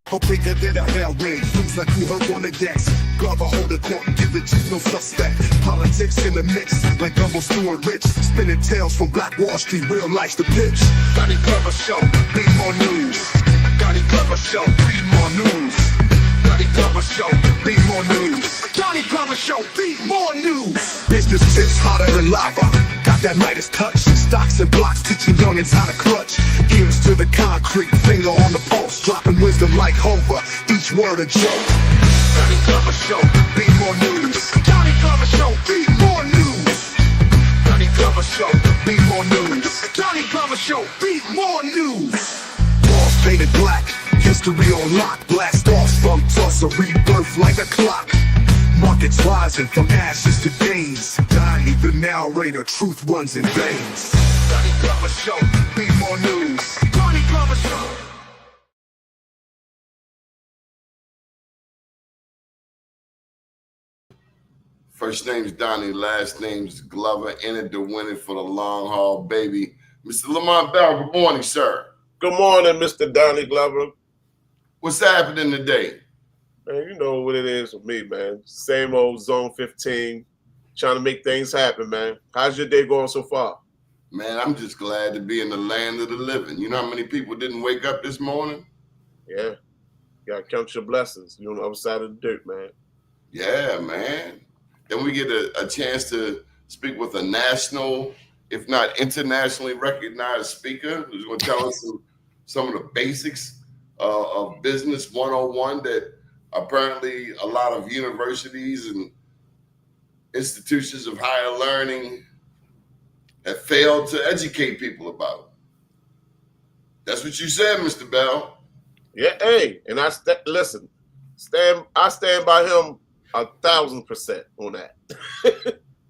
Go bigger than a hell rain, moves like you heard on the decks. Glover hold the court and give the chief no suspect. Politics in the mix, like Gumbo Stewart Rich. Spinning tales from Black Wall Street, real life's the pitch. Donnie Glover Show, be more news. Donnie Glover Show, be more news. Donnie Glover Show, be more news. Donnie Glover Show, be more news. Business tips hotter than lava. Got that Midas touch. Stocks and blocks teaching youngins how to clutch. Ears to the concrete, finger on the pulse. Dropping wisdom like Homer, each word a joke. Donnie Glover Show, be more news. Donnie Glover Show, be more news. Donnie Glover Show, be more news. Donnie Glover Show, be more news. Walls painted black, history on lock. Blast off from Tulsa, rebirth like a clock. Markets rising from ashes to gains. Donnie the narrator, truth runs in veins. Donnie Glover Show, be more news. Donnie Glover Show. First name's Donnie, last name's Glover. Entered to win it for the long haul, baby. Mr. Lamont Bell, good morning, sir. Good morning, Mr. Donnie Glover. What's happening today? Man, you know what it is with me, man. Same old Zone 15, trying to make things happen, man. How's your day going so far? Man, I'm just glad to be in the land of the living. You know how many people didn't wake up this morning? Yeah. You gotta count your blessings. You're on the other side of the dirt, man. Yeah, man. Then we get a chance to speak with a national, if not internationally recognized speaker who's going to tell us some of the basics of business 101 that apparently a lot of universities and institutions of higher learning have failed to educate people about. That's what you said, Mr. Bell. Yeah, hey, and I stand by him 1,000% on that.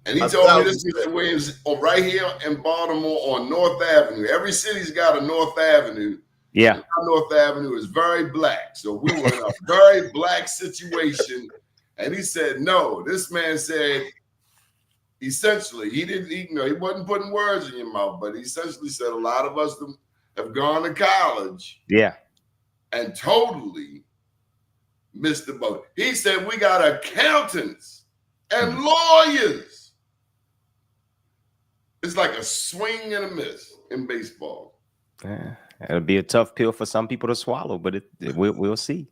And he told me this, Mr. Williams, right here in Baltimore on North Avenue. Every city's got a North Avenue. Yeah. And our North Avenue is very black. So we were in a very black situation. And he said, no, this man said, essentially, he wasn't putting words in your mouth, but he essentially said a lot of us have gone to college. Yeah. And totally missed the boat. He said we got accountants and lawyers. It's like a swing and a miss in baseball. Yeah, it'll be a tough pill for some people to swallow, but we'll see.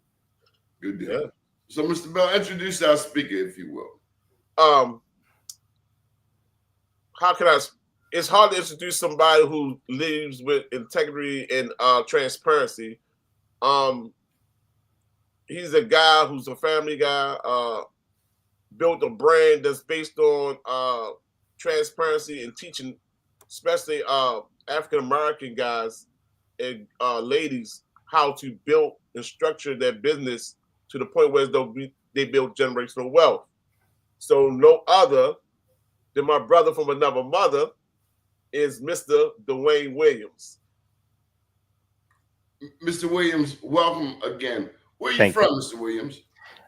Good deal. Yeah. So, Mr. Bell, introduce our speaker, if you will. How can I? It's hard to introduce somebody who lives with integrity and transparency. He's a guy who's a family guy, built a brand that's based on transparency and teaching, especially African-American guys and ladies, how to build and structure their business to the point where they build generational wealth. So no other than my brother from another mother is Mr. Dwayne Williams. Mr. Williams, welcome again. Where are you from, Mr. Williams?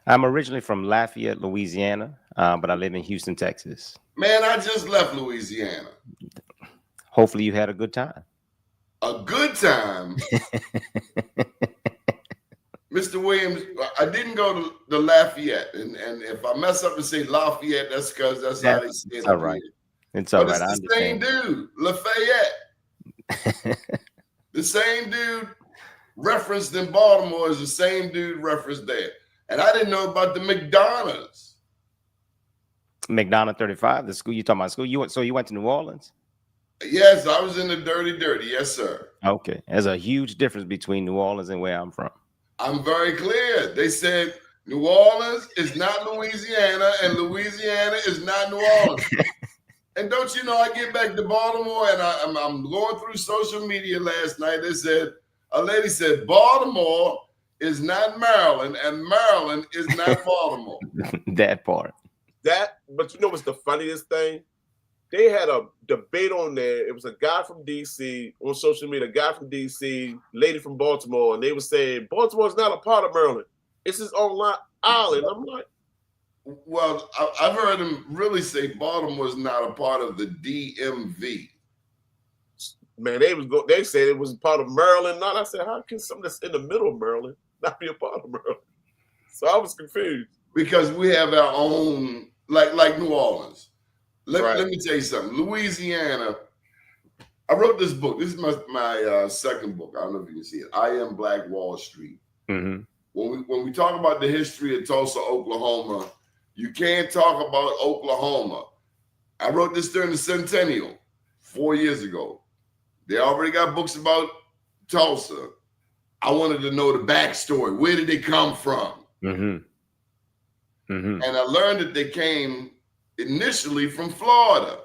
I'm originally from Lafayette, Louisiana, but I live in Houston, Texas. Man, I just left Louisiana. Hopefully you had a good time. A good time? Mr. Williams, I didn't go to the Lafayette. And if I mess up and say Lafayette, that's because that's how they say it. It's all right. It's all right. It's the same dude, Lafayette. The same dude referenced in Baltimore is the same dude referenced there. And I didn't know about the McDonoughs. McDonough 35, the school you talking about school. You went to New Orleans? Yes, I was in the dirty. Yes, sir. Okay. There's a huge difference between New Orleans and where I'm from. I'm very clear. They said New Orleans is not Louisiana and Louisiana is not New Orleans. And don't you know, I get back to Baltimore and I'm going through social media last night. They said, a lady said, Baltimore is not Maryland and Maryland is not Baltimore. That part. But you know what's the funniest thing? They had a debate on there. It was a guy from D.C. on social media, a guy from D.C., lady from Baltimore, and they were saying, Baltimore's not a part of Maryland. It's his own island. I'm like, well, I've heard him really say Baltimore's not a part of the DMV. Man, they said it was part of Maryland. Not I said, how can something that's in the middle of Maryland not be a part of Maryland. So I was confused. Because we have our own, like New Orleans. Right. Let me tell you something. Louisiana, I wrote this book. This is my second book. I don't know if you can see it. I Am Black Wall Street. Mm-hmm. When we talk about the history of Tulsa, Oklahoma, you can't talk about Oklahoma. I wrote this during the centennial 4 years ago. They already got books about Tulsa. I wanted to know the backstory. Where did they come from? Mm-hmm. Mm-hmm. And I learned that they came initially from Florida.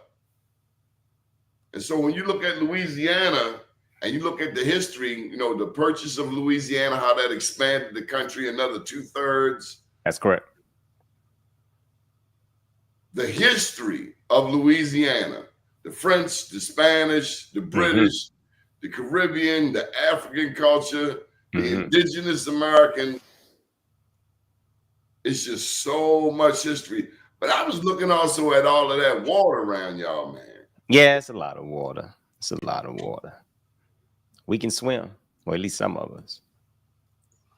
And so when you look at Louisiana and you look at the history, the purchase of Louisiana, how that expanded the country another 2/3. That's correct. The history of Louisiana, the French, the Spanish, the British, the Caribbean, the African culture, the indigenous American, it's just so much history. But I was looking also at all of that water around y'all, man. Yeah, it's a lot of water. It's a lot of water. We can swim, or at least some of us.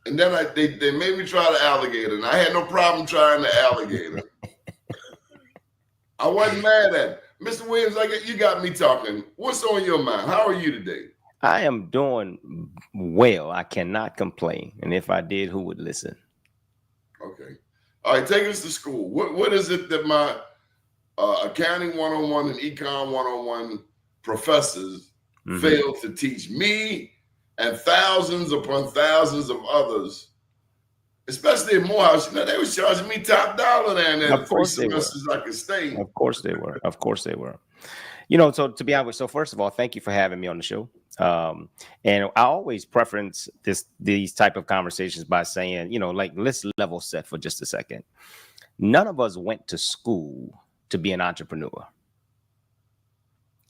And then they made me try the alligator, and I had no problem trying the alligator. I wasn't mad at it. Mr. Williams, you got me talking. What's on your mind? How are you today? I am doing well. I cannot complain. And if I did, who would listen? Okay. All right, take us to school. What is it that my accounting 101 and econ 101 professors failed to teach me and thousands upon thousands of others, especially in Morehouse? They was charging me top dollar down there. Of course the 3 semesters I could stay. Of course they were. Of course they were. So to be honest, so first of all, thank you for having me on the show. And I always preference these type of conversations by saying, let's level set for just a second. None of us went to school to be an entrepreneur.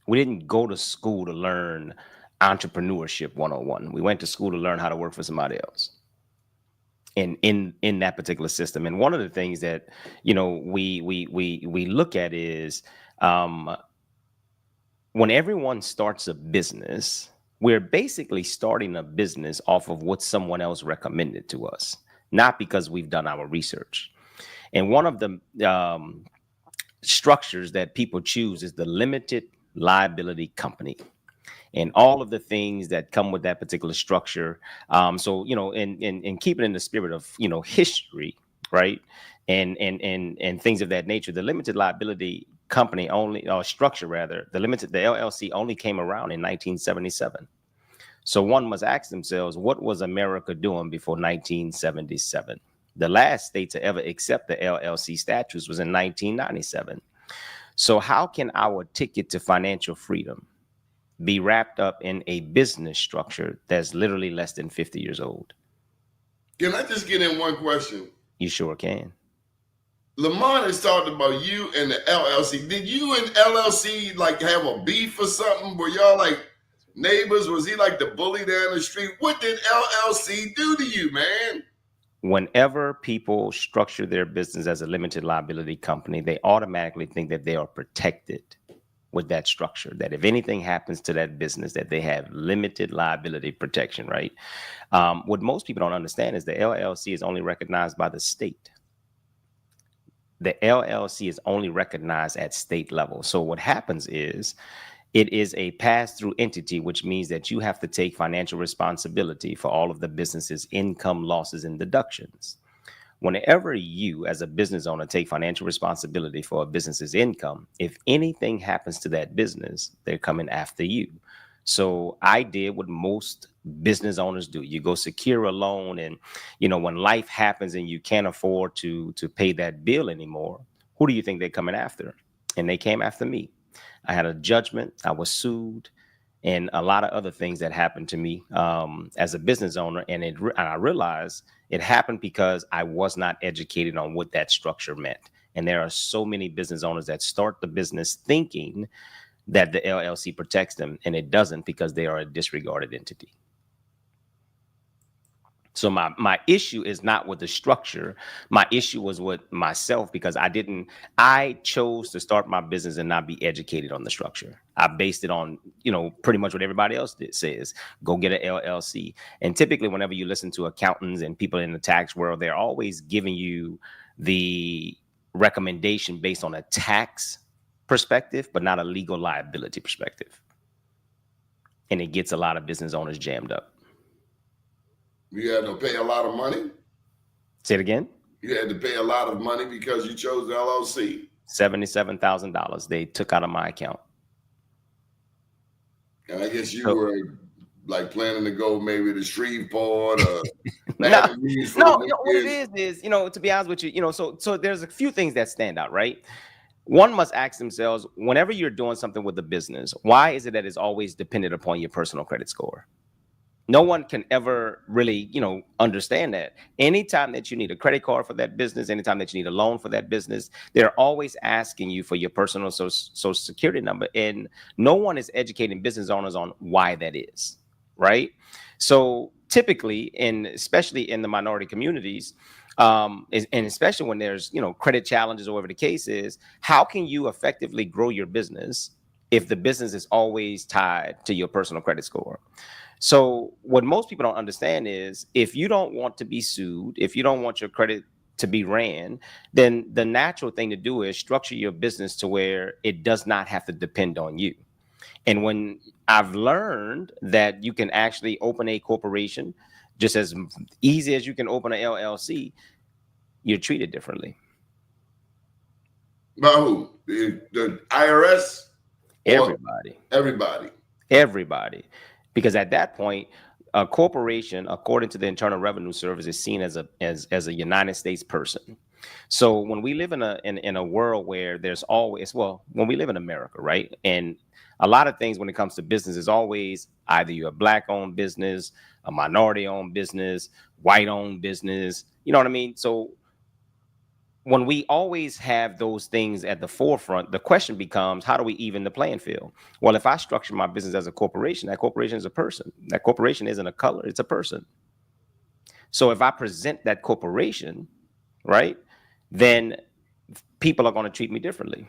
We didn't go to school to learn entrepreneurship 101. We went to school to learn how to work for somebody else. In that particular system. And one of the things that, we look at is when everyone starts a business, we're basically starting a business off of what someone else recommended to us, not because we've done our research. And one of the structures that people choose is the limited liability company, and all of the things that come with that particular structure. So, and keep it in the spirit of, history, right? And things of that nature. The limited liability company structure, the LLC only came around in 1977. So one must ask themselves, what was America doing before 1977? The last state to ever accept the LLC statutes was in 1997. So how can our ticket to financial freedom be wrapped up in a business structure that's literally less than 50 years old? Can I just get in one question? You sure can. Lamont has talked about you and the LLC. Did you and LLC have a beef or something? Were y'all neighbors? Was he the bully down the street? What did LLC do to you, man? Whenever people structure their business as a limited liability company, they automatically think that they are protected with that structure, that if anything happens to that business, that they have limited liability protection, right? What most people don't understand is the LLC is only recognized by the state. The LLC is only recognized at state level. So what happens is it is a pass-through entity, which means that you have to take financial responsibility for all of the business's income, losses, and deductions. Whenever you, as a business owner, take financial responsibility for a business's income, if anything happens to that business, they're coming after you. So I did what most business owners do. You go secure a loan, and when life happens and you can't afford to pay that bill anymore, who do you think they're coming after? And they came after me. I had a judgment. I was sued, and a lot of other things that happened to me as a business owner. And I realized it happened because I was not educated on what that structure meant. And there are so many business owners that start the business thinking that the LLC protects them, and it doesn't, because they are a disregarded entity. So my issue is not with the structure. My issue was with myself because I chose to start my business and not be educated on the structure. I based it on, pretty much what everybody else says. Go get an LLC. And typically whenever you listen to accountants and people in the tax world, they're always giving you the recommendation based on a tax perspective, but not a legal liability perspective. And it gets a lot of business owners jammed up. You had to pay a lot of money? Say it again? You had to pay a lot of money because you chose the LLC? $77,000 they took out of my account. And I guess you were like planning to go maybe to Shreveport or No, what it is, to be honest with you, so there's a few things that stand out, right? One must ask themselves, whenever you're doing something with the business, why is it that it's always dependent upon your personal credit score? No one can ever really, understand that. Anytime that you need a credit card for that business, anytime that you need a loan for that business, they're always asking you for your personal social security number. And no one is educating business owners on why that is, right? So typically, especially in the minority communities, and especially when there's, credit challenges or whatever the case is, how can you effectively grow your business if the business is always tied to your personal credit score? So what most people don't understand is if you don't want to be sued, if you don't want your credit to be ran, then the natural thing to do is structure your business to where it does not have to depend on you. And when I've learned that you can actually open a corporation just as easy as you can open an LLC, you're treated differently. By who? The IRS? Everybody. Because at that point, a corporation, according to the Internal Revenue Service, is seen as a United States person. So when we live in a world where there's always, when we live in America, right? And a lot of things when it comes to business is always either you're a Black-owned business, a minority-owned business, white-owned business. You know what I mean? So when we always have those things at the forefront, the question becomes, how do we even the playing field? Well, if I structure my business as a corporation, that corporation is a person. That corporation isn't a color, it's a person. So if I present that corporation, right, then people are going to treat me differently.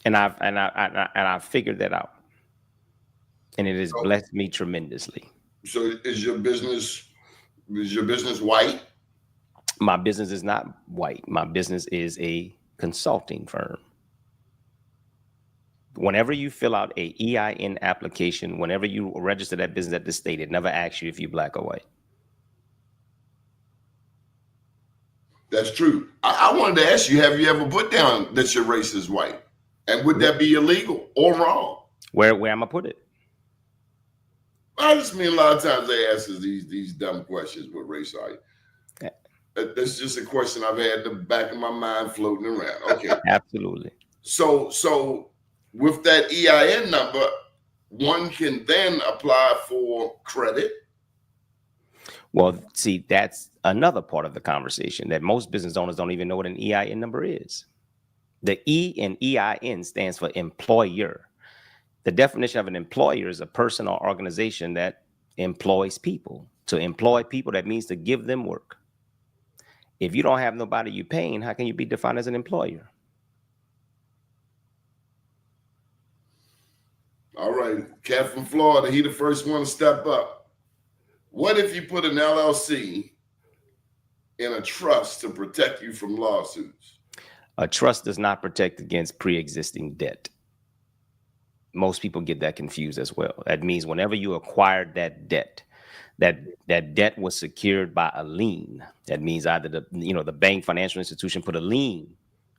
And I've figured that out. And it has blessed me tremendously. So is your business white? My business is not white. My business is a consulting firm. Whenever you fill out a EIN application, whenever you register that business at the state, it never asks you if you're Black or white. That's true. I wanted to ask you, have you ever put down that your race is white? And would that be illegal or wrong? Where am I going to put it? I just mean a lot of times they ask us these dumb questions. What race are you? That's just a question I've had in the back of my mind floating around. Okay. Absolutely. So with that EIN number, one can then apply for credit. Well, see, that's another part of the conversation that most business owners don't even know what an EIN number is. The E in EIN stands for employer. The definition of an employer is a person or organization that employs people. To employ people, that means to give them work. If you don't have nobody you paying, how can you be defined as an employer? All right. Cat from Florida, he the first one to step up. What if you put an LLC in a trust to protect you from lawsuits? A trust does not protect against pre-existing debt. Most people get that confused as well. That means whenever you acquired that debt, that debt was secured by a lien. That means either the bank, financial institution put a lien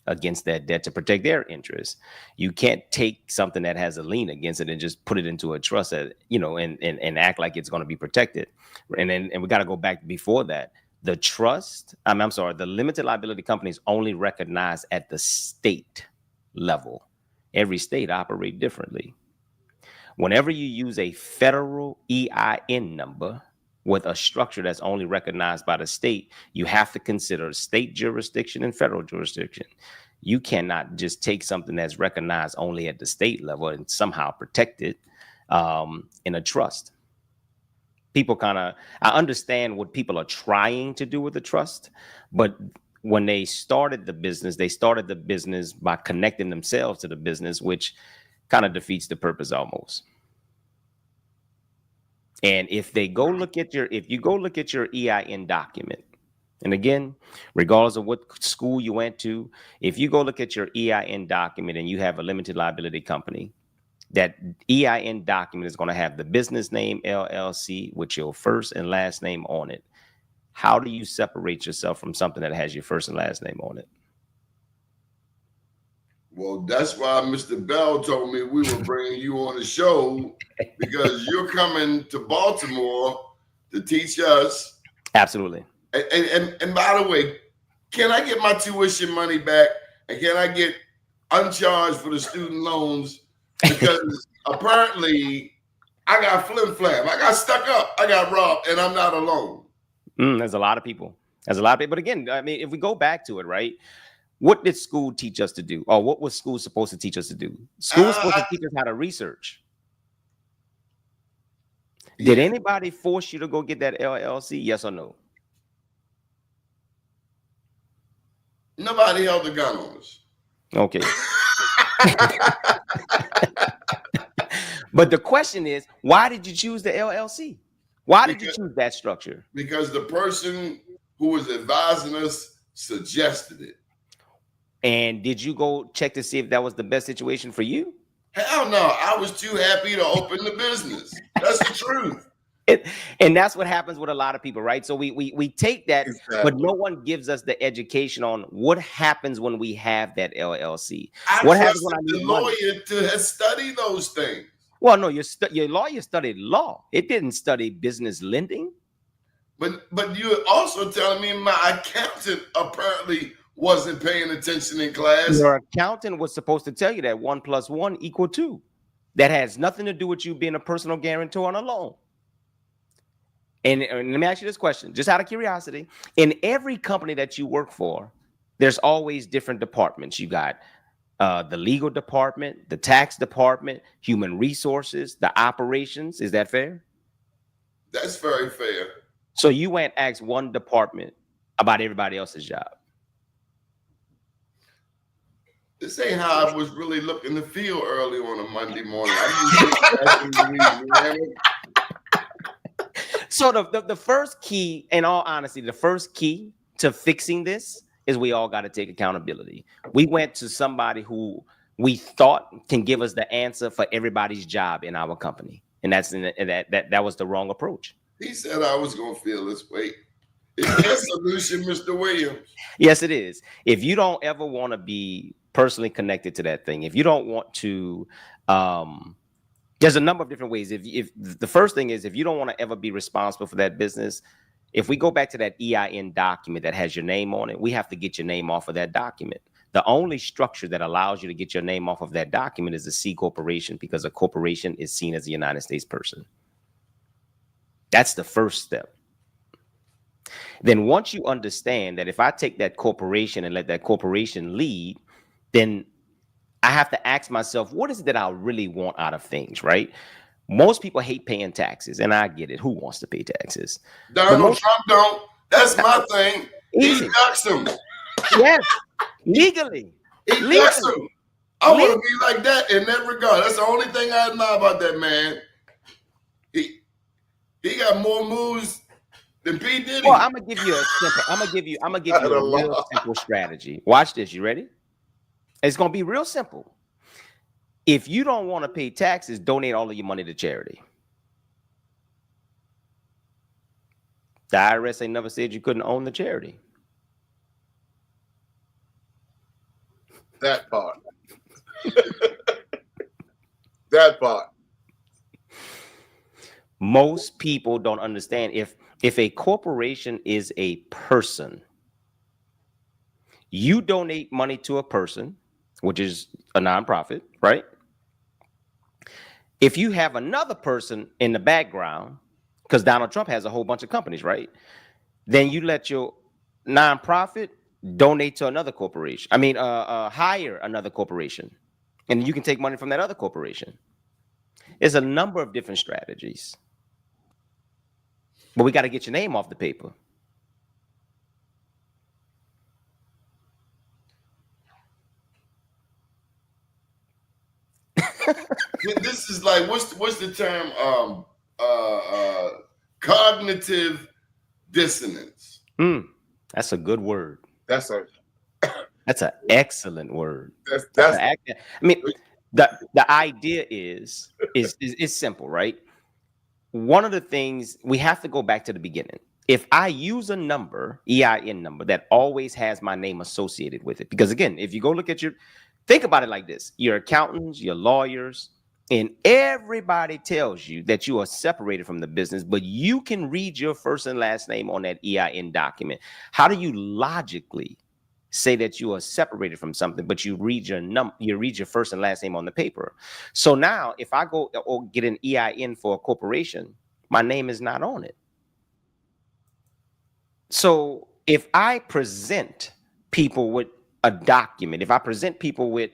against that debt to protect their interest. You can't take something that has a lien against it and just put it into a trust that, and act like it's going to be protected. And we got to go back before that. The trust, the limited liability company is only recognized at the state level. Every state operates differently. Whenever you use a federal EIN number with a structure that's only recognized by the state, you have to consider state jurisdiction and federal jurisdiction. You cannot just take something that's recognized only at the state level and somehow protect it in a trust. People I understand what people are trying to do with the trust, but when they started the business by connecting themselves to the business, which kind of defeats the purpose almost. And if you go look at your EIN document, and again, regardless of what school you went to, if you go look at your EIN document and you have a limited liability company, that EIN document is going to have the business name LLC with your first and last name on it. How do you separate yourself from something that has your first and last name on it? Well, that's why Mr. Bell told me we were bringing you on the show, because you're coming to Baltimore to teach us. Absolutely. And by the way, can I get my tuition money back? And can I get uncharged for the student loans? Because apparently I got flim-flam. I got stuck up. I got robbed, and I'm not alone. There's a lot of people. But again, I mean, if we go back to it, right? What did school teach us to do? Or what was school supposed to teach us to do? School was supposed to teach us how to research. Did anybody force you to go get that LLC? Yes or no? Nobody held a gun on us. Okay. But the question is, why did you choose the LLC? Why did you choose that structure? Because the person who was advising us suggested it. And did you go check to see if that was the best situation for you? Hell no. I was too happy to open the business. That's the truth. And that's what happens with a lot of people, right? So we take that, Exactly. but no one gives us the education on what happens when we have that LLC. I What happens trusted when I the need money? lawyer to study those things. Well, no, your lawyer studied law. It didn't study business lending. But you're also telling me my accountant apparently wasn't paying attention in class. Your accountant was supposed to tell you that 1 + 1 = 2. That has nothing to do with you being a personal guarantor on a loan. And let me ask you this question, just out of curiosity. In every company that you work for, there's always different departments. You got the legal department, the tax department, human resources, the operations. Is that fair? That's very fair. So you went ask one department about everybody else's job. This ain't how I was really looking to feel early on a Monday morning. I So the first key, in all honesty, the first key to fixing this is we all got to take accountability. We went to somebody who we thought can give us the answer for everybody's job in our company. And that was the wrong approach. He said I was going to feel this way. Is that solution, Mr. Williams? Yes, it is. If you don't ever want to be personally connected to that thing, if you don't want to, there's a number of different ways. If the first thing is, if you don't want to ever be responsible for that business, if we go back to that EIN document that has your name on it, we have to get your name off of that document. The only structure that allows you to get your name off of that document is a C corporation, because a corporation is seen as a United States person. That's the first step. Then once you understand that if I take that corporation and let that corporation lead, then I have to ask myself, what is it that I really want out of things, right? Most people hate paying taxes, and I get it. Who wants to pay taxes? Donald Trump don't. That's my thing. Easy. He ducks them. Yes, legally. He ducks them. I want to be like that in that regard. That's the only thing I admire about that man. He got more moves than P. Diddy. Well, I'm gonna give you a real simple strategy. Watch this. You ready? It's gonna be real simple. If you don't want to pay taxes, donate all of your money to charity. The IRS ain't never said you couldn't own the charity. That part. That part. Most people don't understand if a corporation is a person, you donate money to a person, which is a nonprofit, right? If you have another person in the background, because Donald Trump has a whole bunch of companies, right? Then you let your nonprofit donate to another corporation. Hire another corporation, and you can take money from that other corporation. There's a number of different strategies. But we got to get your name off the paper. This is like what's the term? Cognitive dissonance. That's a good word. That's That's an excellent word. that's I mean, the idea is simple, right? One of the things we have to go back to the beginning. If I use a number, EIN number, that always has my name associated with it, because again, if you go look at think about it like this: your accountants, your lawyers, and everybody tells you that you are separated from the business, but you can read your first and last name on that EIN document. How do you logically say that you are separated from something, but you read your first and last name on the paper? So now if I go or get an EIN for a corporation, my name is not on it. So if I present people with a document, if I present people with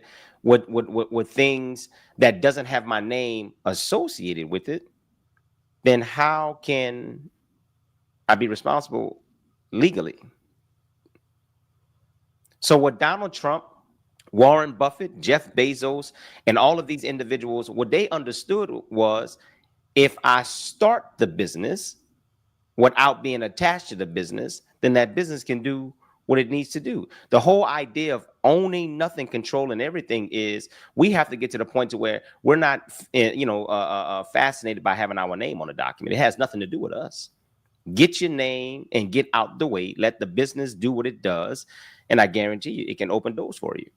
things that doesn't have my name associated with it, then how can I be responsible legally? So what Donald Trump, Warren Buffett, Jeff Bezos, and all of these individuals, what they understood was, if I start the business without being attached to the business, then that business can do what it needs to do. The whole idea of owning nothing, controlling everything is we have to get to the point to where we're not, fascinated by having our name on a document. It has nothing to do with us. Get your name and get out the way. Let the business do what it does. And I guarantee you, it can open doors for you.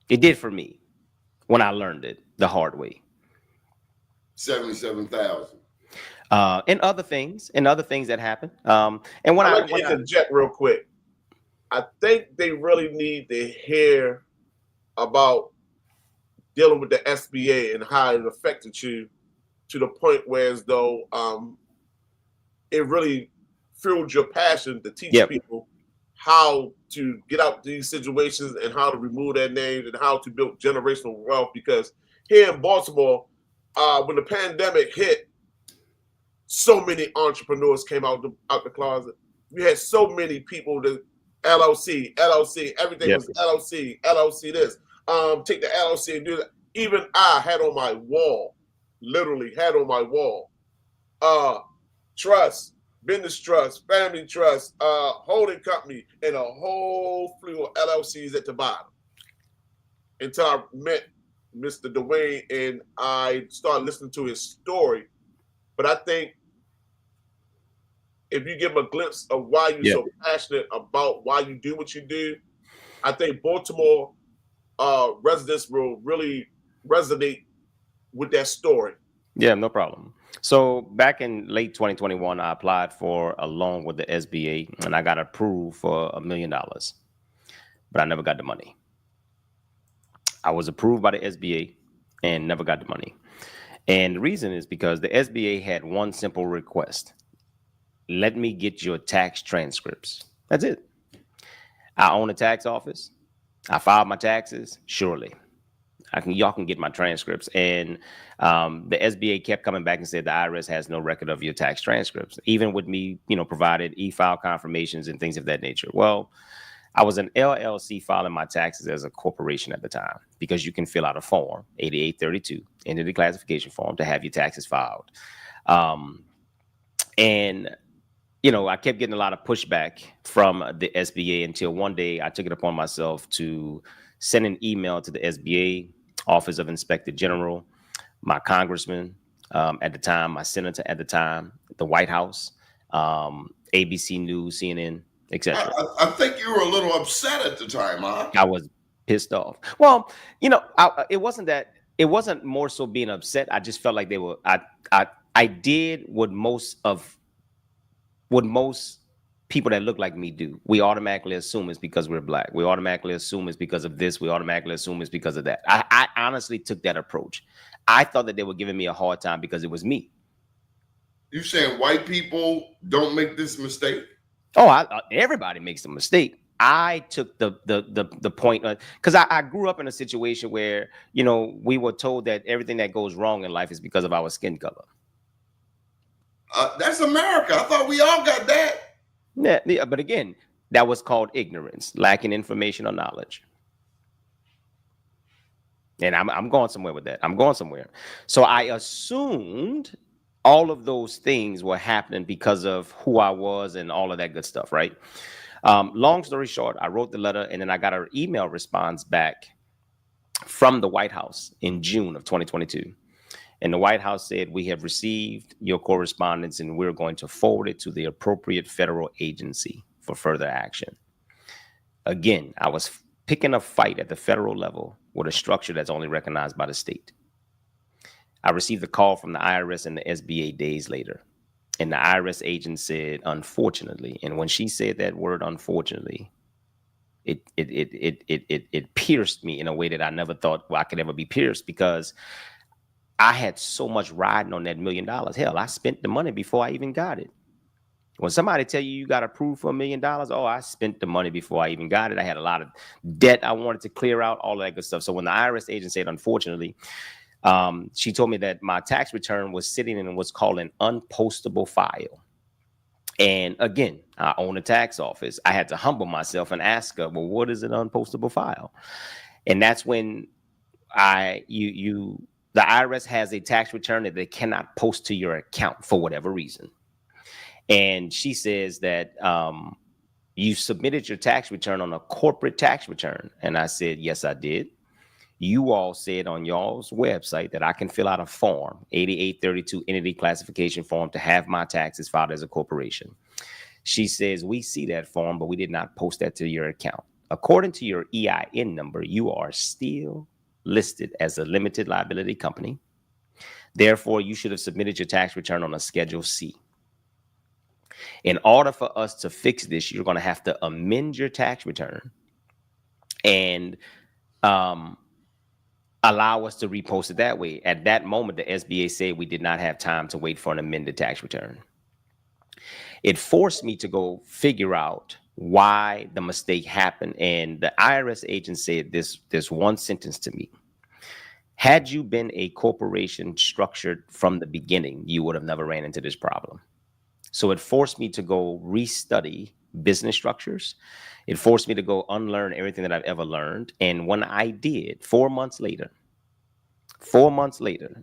It did for me when I learned it the hard way. 77,000. And other things that happen. And when I interject real quick, I think they really need to hear about dealing with the SBA and how it affected you to the point where as though it really fueled your passion to teach people how to get out these situations and how to remove their names and how to build generational wealth. Because here in Baltimore, when the pandemic hit, so many entrepreneurs came out the closet. We had so many people that LLC, everything was LLC this. Take the LLC and do that. Even I had on my wall, literally had on my wall, trust, business trust, family trust, holding company, and a whole slew of LLCs at the bottom. Until I met Mr. Dwayne and I started listening to his story. But I think if you give them a glimpse of why you're so passionate about why you do what you do, I think Baltimore residents will really resonate with that story. Yeah, no problem. So back in late 2021, I applied for a loan with the SBA and I got approved for $1 million, but I never got the money. I was approved by the SBA and never got the money. And the reason is because the SBA had one simple request. Let me get your tax transcripts. That's it. I own a tax office. I filed my taxes. Surely. Y'all can get my transcripts. And the SBA kept coming back and said the IRS has no record of your tax transcripts, even with me, provided e-file confirmations and things of that nature. Well, I was an LLC filing my taxes as a corporation at the time because you can fill out a form, 8832, entity classification form, to have your taxes filed. And I kept getting a lot of pushback from the SBA until one day I took it upon myself to send an email to the SBA, Office of Inspector General, my congressman at the time, my senator at the time, the White House, ABC News, CNN, etc. I think you were a little upset at the time, huh? I was pissed off. Well, it wasn't more so being upset. I just felt like I did what most people that look like me do. We automatically assume it's because we're Black. We automatically assume it's because of this. We automatically assume it's because of that. I honestly took that approach. I thought that they were giving me a hard time because it was me. You saying white people don't make this mistake? Oh, everybody makes a mistake. I took the point because I grew up in a situation where, we were told that everything that goes wrong in life is because of our skin color. That's America. I thought we all got that. Yeah, but again, that was called ignorance, lacking information or knowledge. And I'm going somewhere with that. I'm going somewhere. So I assumed all of those things were happening because of who I was and all of that good stuff, right? Long story short, I wrote the letter and then I got an email response back from the White House in June of 2022. And the White House said, we have received your correspondence and we're going to forward it to the appropriate federal agency for further action. Again, I was picking a fight at the federal level with a structure that's only recognized by the state. I received a call from the IRS and the SBA days later. And the IRS agent said, unfortunately, and when she said that word, unfortunately, it pierced me in a way that I never thought I could ever be pierced, because I had so much riding on that $1 million. Hell, I spent the money before I even got it. When somebody tell you got approved for $1 million, oh, I spent the money before I even got it. I had a lot of debt I wanted to clear out, all that good stuff. So when the IRS agent said, unfortunately, she told me that my tax return was sitting in what's called an unpostable file. And again, I own a tax office. I had to humble myself and ask her, well, what is an unpostable file? And that's when the IRS has a tax return that they cannot post to your account for whatever reason. And she says that you submitted your tax return on a corporate tax return. And I said, yes, I did. You all said on y'all's website that I can fill out a form, 8832 entity classification form, to have my taxes filed as a corporation. She says, we see that form, but we did not post that to your account. According to your EIN number, you are still listed as a limited liability company. Therefore, you should have submitted your tax return on a Schedule C. In order for us to fix this, you're going to have to amend your tax return and allow us to repost it that way. At that moment, the SBA said we did not have time to wait for an amended tax return. It forced me to go figure out why the mistake happened. And the IRS agent said this one sentence to me. Had you been a corporation structured from the beginning, you would have never ran into this problem. So it forced me to go restudy business structures. It forced me to go unlearn everything that I've ever learned. And when I did, 4 months later,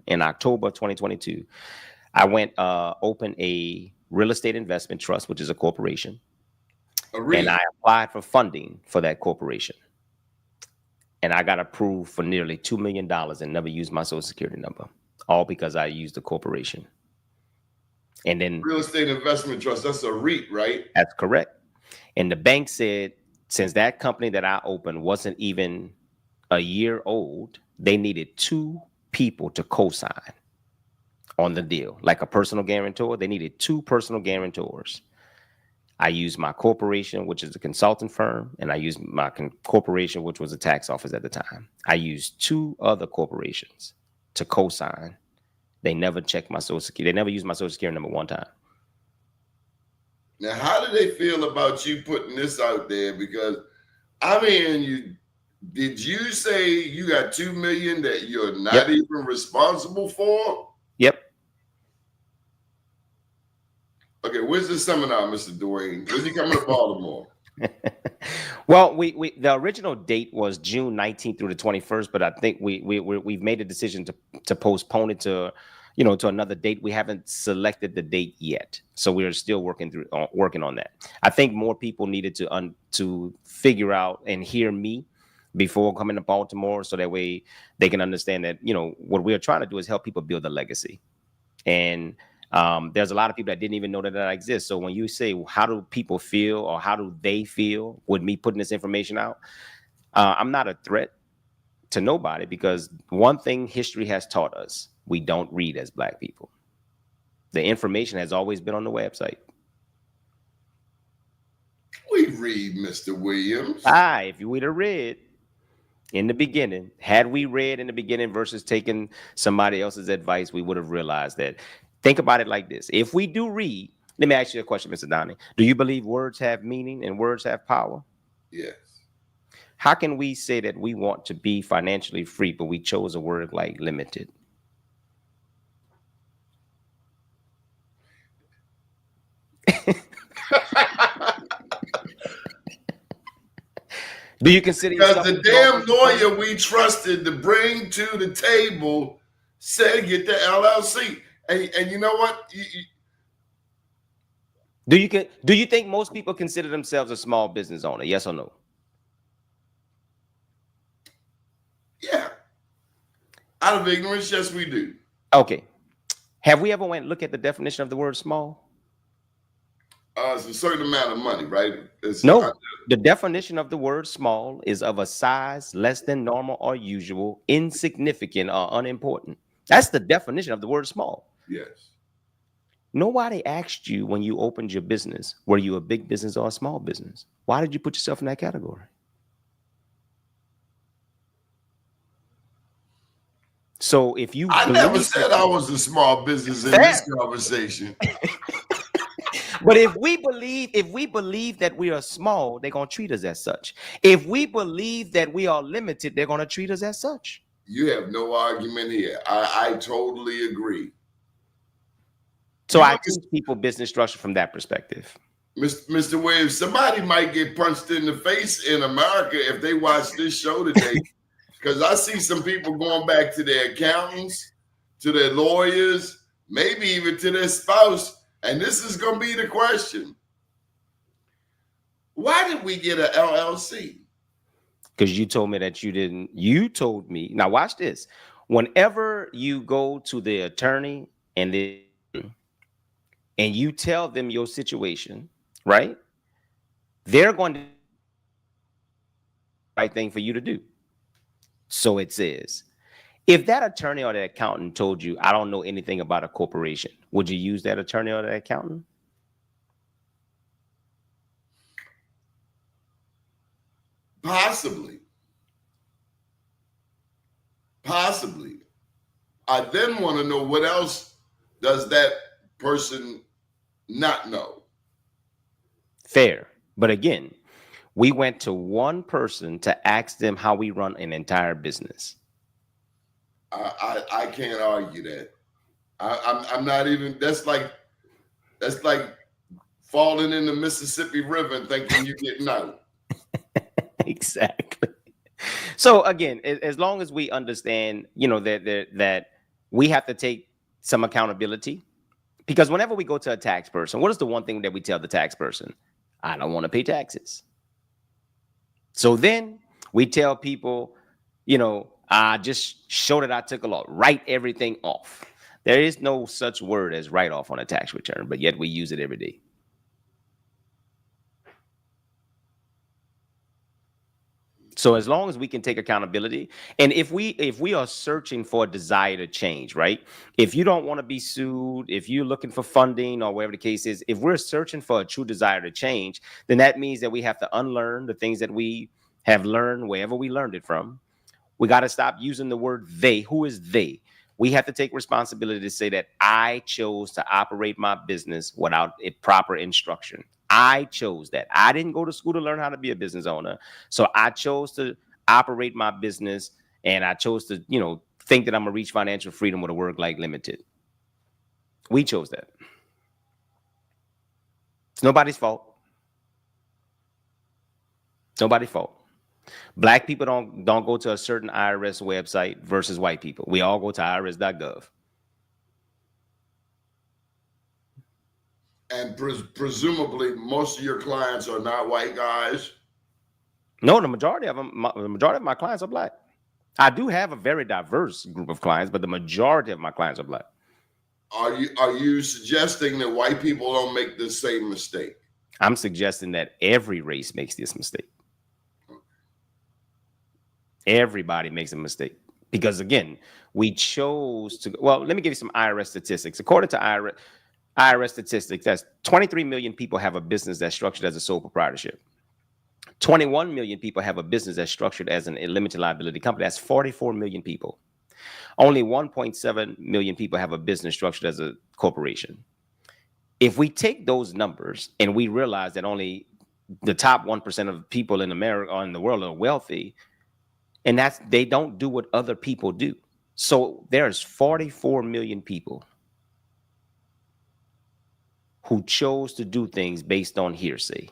in October 2022, I went open a real estate investment trust, which is a corporation. And I applied for funding for that corporation. And I got approved for nearly $2 million and never used my Social Security number, all because I used the corporation. And then real estate investment trust, that's a REIT, right? That's correct. And the bank said, since that company that I opened wasn't even a year old, they needed 2 people to co-sign on the deal, like a personal guarantor. They needed 2 personal guarantors. I used my corporation, which is a consulting firm, and I used my corporation, which was a tax office at the time. I used 2 other corporations to co-sign. They never checked my Social Security. They never used my Social Security number one time. Now, how do they feel about you putting this out there? Because, I mean, did you say you got $2 million that you're not even responsible for? Yep. Okay, where's the seminar, Mr. Dwayne? When's he coming to Baltimore? Well, the original date was June 19th through the 21st, but I think we've made a decision to postpone it to another date. We haven't selected the date yet, so we're still working on that. I think more people needed to figure out and hear me before coming to Baltimore, so that way they can understand that what we're trying to do is help people build a legacy. And there's a lot of people that didn't even know that exists. So when you say, well, how do people feel, or how do they feel with me putting this information out? I'm not a threat to nobody, because one thing history has taught us, we don't read as Black people. The information has always been on the website. We read, Mr. Williams. If you would have read in the beginning, had we read in the beginning versus taking somebody else's advice, we would have realized that. Think about it like this. If we do read, let me ask you a question, Mr. Doni. Do you believe words have meaning and words have power? Yes. How can we say that we want to be financially free, but we chose a word like limited? Do you consider Because yourself the a small damn business owner? lawyer we trusted to bring to the table said get the LLC. And you know what? Do you think most people consider themselves a small business owner? Yes or no? Yeah. Out of ignorance, yes, we do. Okay. Have we ever went look at the definition of the word small? It's a certain amount of money, right? No. The definition of the word small is of a size less than normal or usual, insignificant or unimportant. That's the definition of the word small. Yes. Nobody asked you when you opened your business, were you a big business or a small business? Why did you put yourself in that category? So if you I never said I was a small business in this conversation. But if we believe that we are small, they're gonna treat us as such. If we believe that we are limited, they're gonna treat us as such. You have no argument here. I totally agree. So I teach people business structure from that perspective. Mr. Williams, somebody might get punched in the face in America if they watch this show today. Because I see some people going back to their accountants, to their lawyers, maybe even to their spouse. And this is going to be the question. Why did we get an LLC? Because you told me that you didn't. You told me. Now watch this. Whenever you go to the attorney and you tell them your situation, right? They're going to do the right thing for you to do. So it says, if that attorney or that accountant told you, I don't know anything about a corporation, would you use that attorney or that accountant? Possibly. Possibly. I then want to know what else does that person not know. Fair. But again, we went to one person to ask them how we run an entire business. I can't argue that. I'm not even. That's like falling in the Mississippi River and thinking you're getting out. Exactly. So again, as long as we understand, that we have to take some accountability, because whenever we go to a tax person, what is the one thing that we tell the tax person? I don't want to pay taxes. So then we tell people, just show that I took a loss, write everything off. There is no such word as write off on a tax return, but yet we use it every day. So as long as we can take accountability, and if we are searching for a desire to change, right? If you don't want to be sued, if you're looking for funding or whatever the case is, if we're searching for a true desire to change, then that means that we have to unlearn the things that we have learned wherever we learned it from. We got to stop using the word they. Who is they? We have to take responsibility to say that I chose to operate my business without a proper instruction. I chose that. I didn't go to school to learn how to be a business owner. So I chose to operate my business, and I chose to, think that I'm going to reach financial freedom with a work-life limited. We chose that. It's nobody's fault. It's nobody's fault. Black people don't go to a certain IRS website versus white people. We all go to irs.gov. And presumably, most of your clients are not white guys. No, the majority of my clients are black. I do have a very diverse group of clients, but the majority of my clients are black. Are you suggesting that white people don't make the same mistake? I'm suggesting that every race makes this mistake. Everybody makes a mistake because, again, we chose to. Well, let me give you some IRS statistics. According to IRS statistics, that's 23 million people have a business that's structured as a sole proprietorship. 21 million people have a business that's structured as a limited liability company. That's 44 million people. Only 1.7 million people have a business structured as a corporation. If we take those numbers and we realize that only the top 1% of people in America or in the world are wealthy, and they don't do what other people do. So there's 44 million people who chose to do things based on hearsay.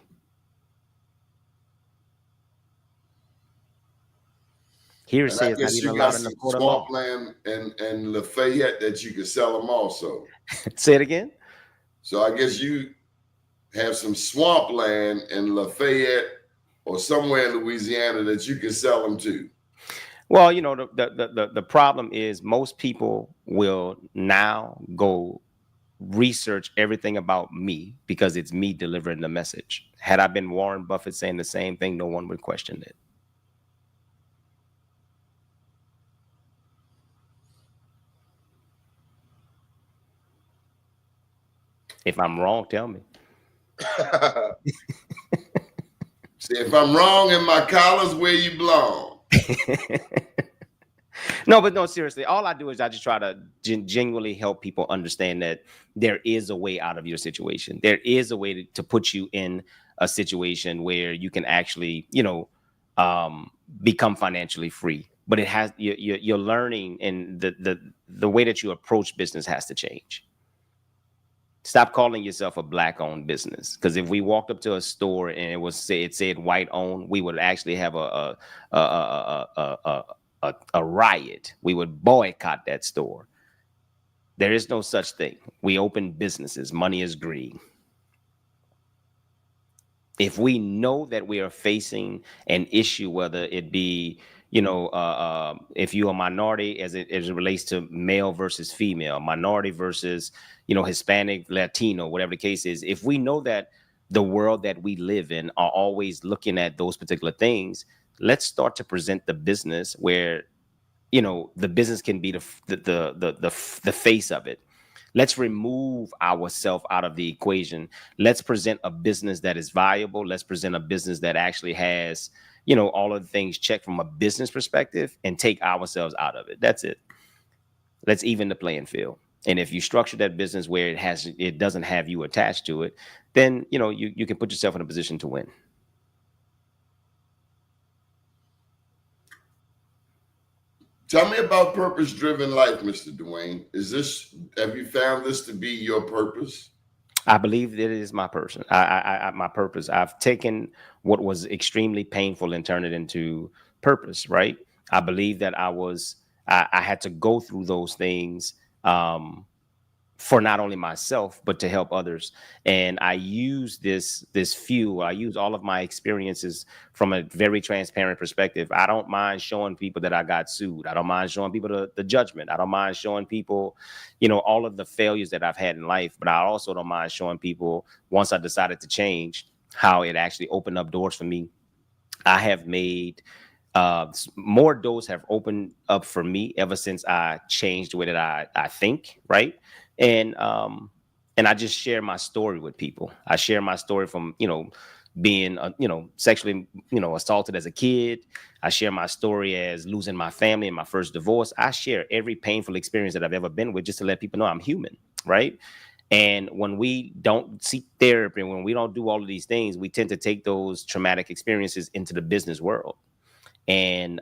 And I Hearsay is not guess even you got allowed in the some court of law. swampland in Lafayette that you can sell them also. Say it again. So I guess you have some swampland in Lafayette or somewhere in Louisiana that you can sell them to. Well, you know, the problem is most people will now go research everything about me because it's me delivering the message. Had I been Warren Buffett saying the same thing, no one would question it. If I'm wrong, tell me. See, if I'm wrong in my collars, where you belong. No, but no, seriously. All I do is I just try to genuinely help people understand that there is a way out of your situation. There is a way to put you in a situation where you can actually, become financially free. But it has you're learning, and the way that you approach business has to change. Stop calling yourself a black-owned business, because if we walked up to a store and it said white-owned, we would actually have a riot. We would boycott that store. There is no such thing. We open businesses. Money is green. If we know that we are facing an issue, whether it be, if you're a minority as it relates to male versus female, minority versus, Hispanic, Latino, whatever the case is, if we know that the world that we live in are always looking at those particular things, let's start to present the business where, the business can be the face of it. Let's remove ourselves out of the equation. Let's present a business that is viable. Let's present a business that actually has, all of the things checked from a business perspective, and take ourselves out of it. That's it. Let's even the playing field. And if you structure that business where it doesn't have you attached to it, then, you can put yourself in a position to win. Tell me about purpose-driven life, Mr. Dwayne. Have you found this to be your purpose? I believe that it is my person. My purpose. I've taken what was extremely painful and turned it into purpose. Right. I believe that I had to go through those things, for not only myself, but to help others. And I use this fuel. I use all of my experiences from a very transparent perspective. I don't mind showing people that I got sued. I don't mind showing people the judgment. I don't mind showing people, all of the failures that I've had in life. But I also don't mind showing people, once I decided to change, how it actually opened up doors for me. I have made more doors have opened up for me ever since I changed the way that I think, right? And I just share my story with people. I share my story from, being, sexually, assaulted as a kid. I share my story as losing my family in my first divorce. I share every painful experience that I've ever been with, just to let people know I'm human, right? And when we don't seek therapy, and when we don't do all of these things, we tend to take those traumatic experiences into the business world. And,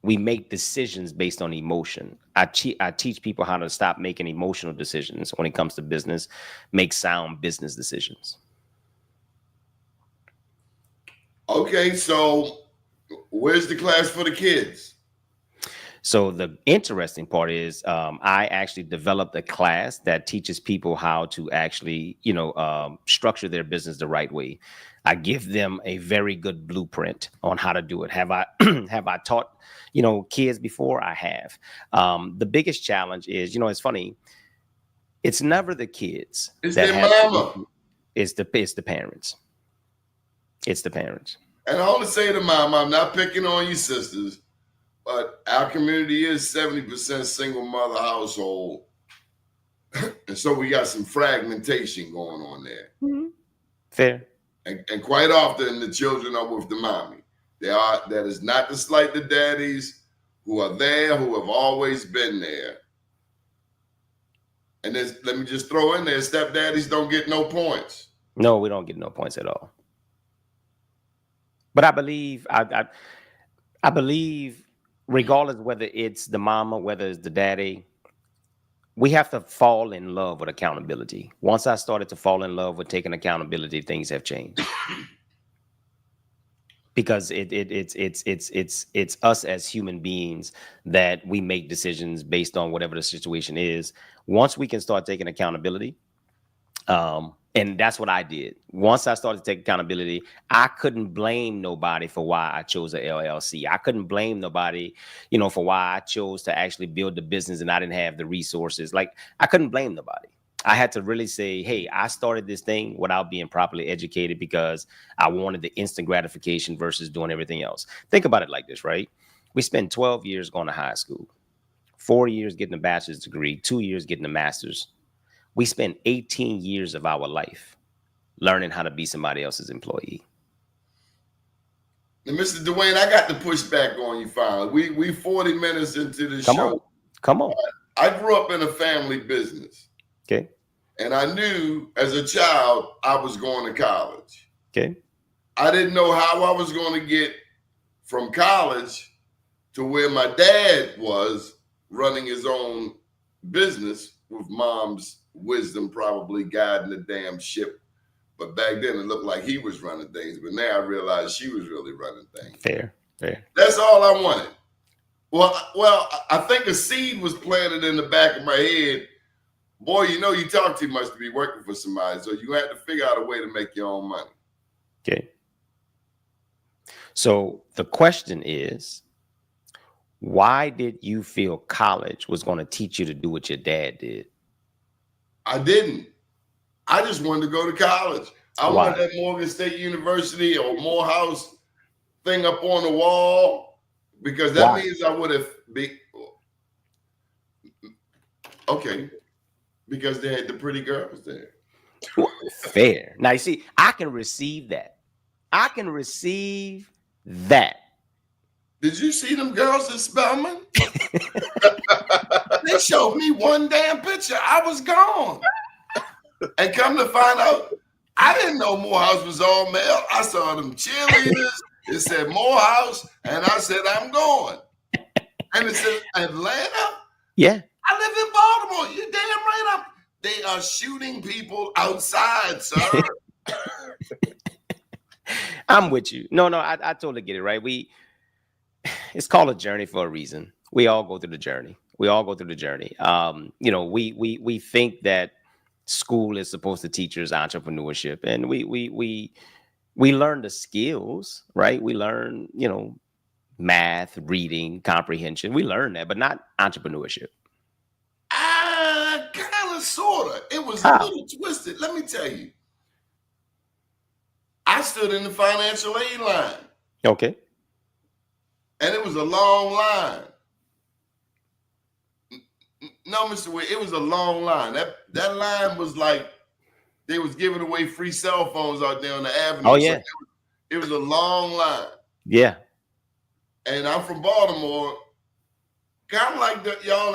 we make decisions based on emotion. I teach people how to stop making emotional decisions when it comes to business, make sound business decisions. Okay, so where's the class for the kids? So the interesting part is, I actually developed a class that teaches people how to actually, structure their business the right way. I give them a very good blueprint on how to do it. Have I taught, kids before? I have. The biggest challenge is, it's funny. It's never the kids. It's their mama. It's the parents. It's the parents. And I want to say to mama, I'm not picking on you sisters, but our community is 70% single mother household. And so we got some fragmentation going on there. Mm-hmm. Fair. And quite often the children are with the mommy. That is not to slight the daddies who are there, who have always been there. And let me just throw in there, stepdaddies don't get no points. No, we don't get no points at all. But I believe, I believe, regardless whether it's the mama, whether it's the daddy, we have to fall in love with accountability. Once I started to fall in love with taking accountability, things have changed. Because it's us as human beings that we make decisions based on whatever the situation is. Once we can start taking accountability, and that's what I did. Once I started to take accountability, I couldn't blame nobody for why I chose a LLC. I couldn't blame nobody, for why I chose to actually build the business and I didn't have the resources. Like, I couldn't blame nobody. I had to really say, hey, I started this thing without being properly educated because I wanted the instant gratification versus doing everything else. Think about it like this, right? We spent 12 years going to high school, 4 years getting a bachelor's degree, 2 years getting a master's. We spent 18 years of our life learning how to be somebody else's employee. And Mr. Dwayne, I got to push back on you finally. We 40 minutes into the show. Come on. I grew up in a family business. Okay. And I knew as a child I was going to college. Okay. I didn't know how I was going to get from college to where my dad was running his own business with mom's wisdom, probably guiding the damn ship. But back then it looked like he was running things. But now I realize she was really running things. Fair. That's all I wanted. Well, I think a seed was planted in the back of my head. Boy, you talk too much to be working for somebody, so you have to figure out a way to make your own money. Okay. So the question is, why did you feel college was going to teach you to do what your dad did? I didn't. I just wanted to go to college. I Why? wanted that Morgan State University or Morehouse thing up on the wall because that Why? means I would have been okay. Because they had the pretty girls there. Fair. Now, you see, I can receive that. Did you see them girls at Spelman? They showed me one damn picture. I was gone. And come to find out, I didn't know Morehouse was all male. I saw them cheerleaders. It said Morehouse, and I said, I'm going. And it said Atlanta? Yeah. I live in Baltimore. You damn right. They are shooting people outside, sir. I'm with you. No, I totally get it, right? It's called a journey for a reason. We all go through the journey. We think that school is supposed to teach us entrepreneurship, and we learn the skills, right? We learn, math, reading, comprehension. We learn that, but not entrepreneurship. Kind of, sort of. It was a little twisted. Let me tell you. I stood in the financial aid line. Okay. And it was a long line. No, Mr. Wade, it was a long line. That line was like they was giving away free cell phones out there on the avenue. Oh, yeah. So it was a long line. Yeah. And I'm from Baltimore. Kind of like y'all,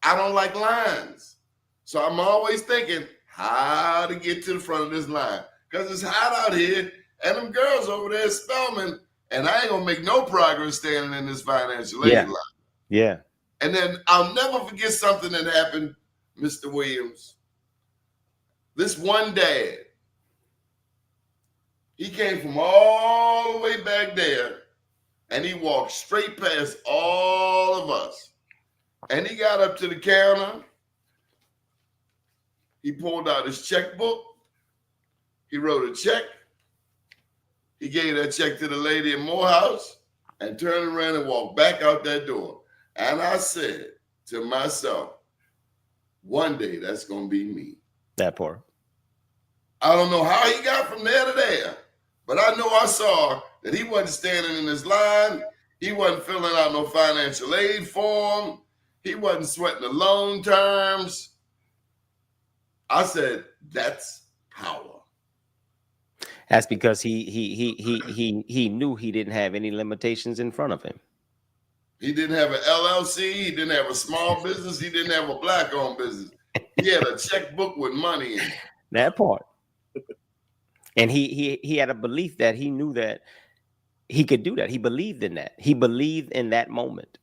I don't like lines. So I'm always thinking how to get to the front of this line. Because it's hot out here, and them girls over there at Spelman, and I ain't going to make no progress standing in this financial aid line. Yeah. And then I'll never forget something that happened, Mr. Williams. This one dad, he came from all the way back there, and he walked straight past all of us. And he got up to the counter. He pulled out his checkbook. He wrote a check. He gave that check to the lady in Morehouse and turned around and walked back out that door. And I said to myself, one day that's going to be me. That part. I don't know how he got from there to there, but I know I saw that he wasn't standing in his line. He wasn't filling out no financial aid form. He wasn't sweating the loan terms. I said, that's power. That's because he knew he didn't have any limitations in front of him. He didn't have an LLC. He didn't have a small business. He didn't have a black-owned business. He had a checkbook with money in it. That part. And he had a belief that he knew that he could do that. He believed in that. He believed in that moment.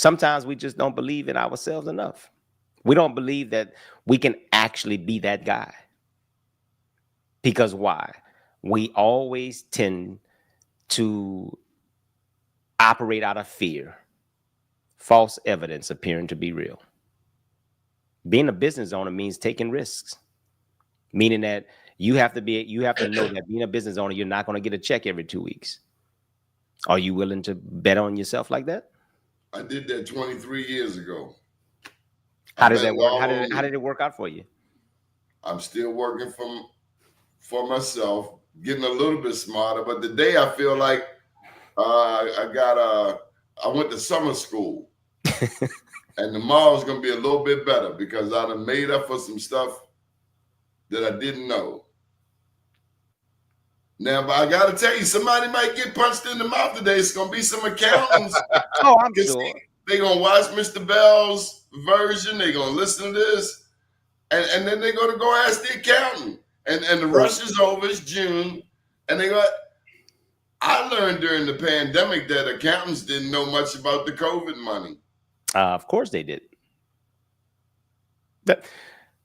Sometimes we just don't believe in ourselves enough. We don't believe that we can actually be that guy. Because why? We always tend to operate out of fear, false evidence appearing to be real. Being a business owner means taking risks, meaning that you have to know that being a business owner, you're not going to get a check every 2 weeks. Are you willing to bet on yourself like that? I did that 23 years ago. How did that work? How did it work out for you? I'm still working for myself, getting a little bit smarter. But today I feel like I went to summer school, and tomorrow's gonna be a little bit better because I done made up for some stuff that I didn't know. Now, but I gotta tell you, somebody might get punched in the mouth today. It's gonna be some accountants. Oh, I'm sure. They're gonna watch Mr. Bell's version, they're gonna listen to this, and then they're gonna go ask the accountant. And the rush is over, it's June, and they go. I learned during the pandemic that accountants didn't know much about the COVID money. Of course they did.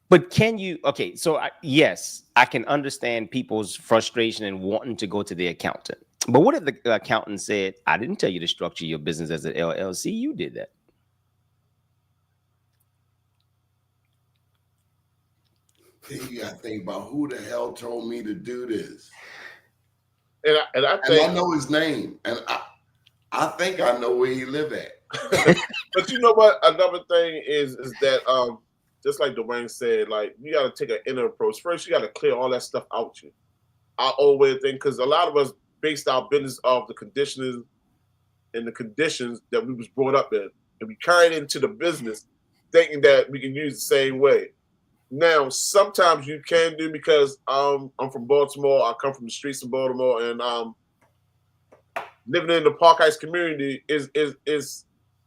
But can you, okay, so yes, I can understand people's frustration and wanting to go to the accountant. But what if the accountant said, I didn't tell you to structure your business as an LLC, you did that? Then you got to think about who the hell told me to do this. And I know his name, and I think I know where he live at. But you know what? Another thing is that just like Dwayne said, like you got to take an inner approach. First, you got to clear all that stuff out you. Our old way of thinking, because a lot of us based our business off the conditions and the conditions that we was brought up in, and we carried it into the business, thinking that we can use the same way. Now, sometimes you can do, because I'm from Baltimore. I come from the streets of Baltimore, and living in the Park Heights community is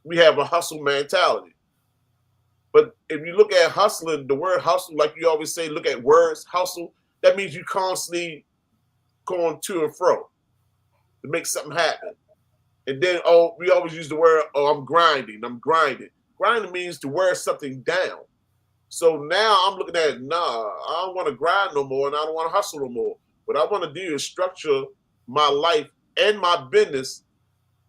we have a hustle mentality. But if you look at hustling, the word hustle, like you always say, look at words, hustle, that means you constantly going to and fro to make something happen. And then, we always use the word, I'm grinding. Grinding means to wear something down. So now I'm looking at, I don't want to grind no more, and I don't want to hustle no more. What I want to do is structure my life and my business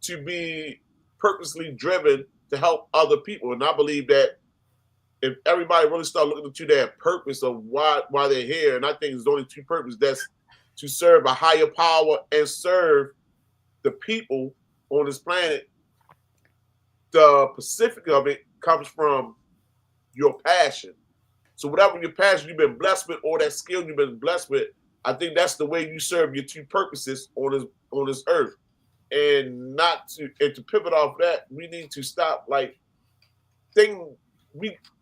to be purposely driven to help other people. And I believe that if everybody really start looking into their purpose of why they're here, and I think there's only two purposes, that's to serve a higher power and serve the people on this planet. The specific of it comes from your passion. So whatever your passion you've been blessed with, or that skill you've been blessed with, I think that's the way you serve your two purposes on this earth. And to pivot off that, we need to stop a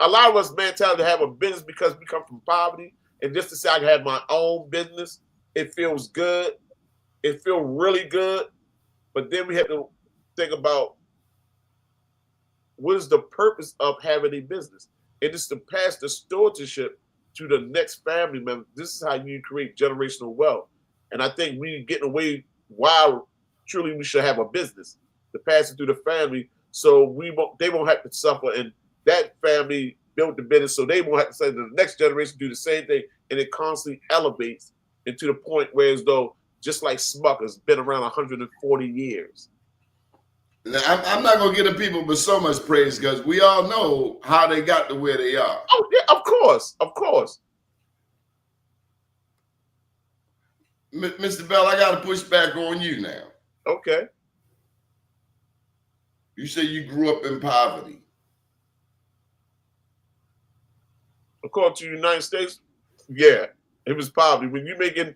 lot of us mentality to have a business because we come from poverty, and just to say I can have my own business, it feels good. It feels really good. But then we have to think about what is the purpose of having a business? It is to pass the stewardship to the next family member. This is how you create generational wealth. And I think we're getting away why truly we should have a business to pass it through the family, so they won't have to suffer, and that family built the business so they won't have to say to the next generation do the same thing, and it constantly elevates into the point where, as though, just like Smucker's been around 140 years. I'm not going to give the people but so much praise, because we all know how they got to where they are. Oh, yeah, of course. Mr. Bell, I got to push back on you now. Okay. You say you grew up in poverty. According to the United States, yeah, it was poverty. When you're making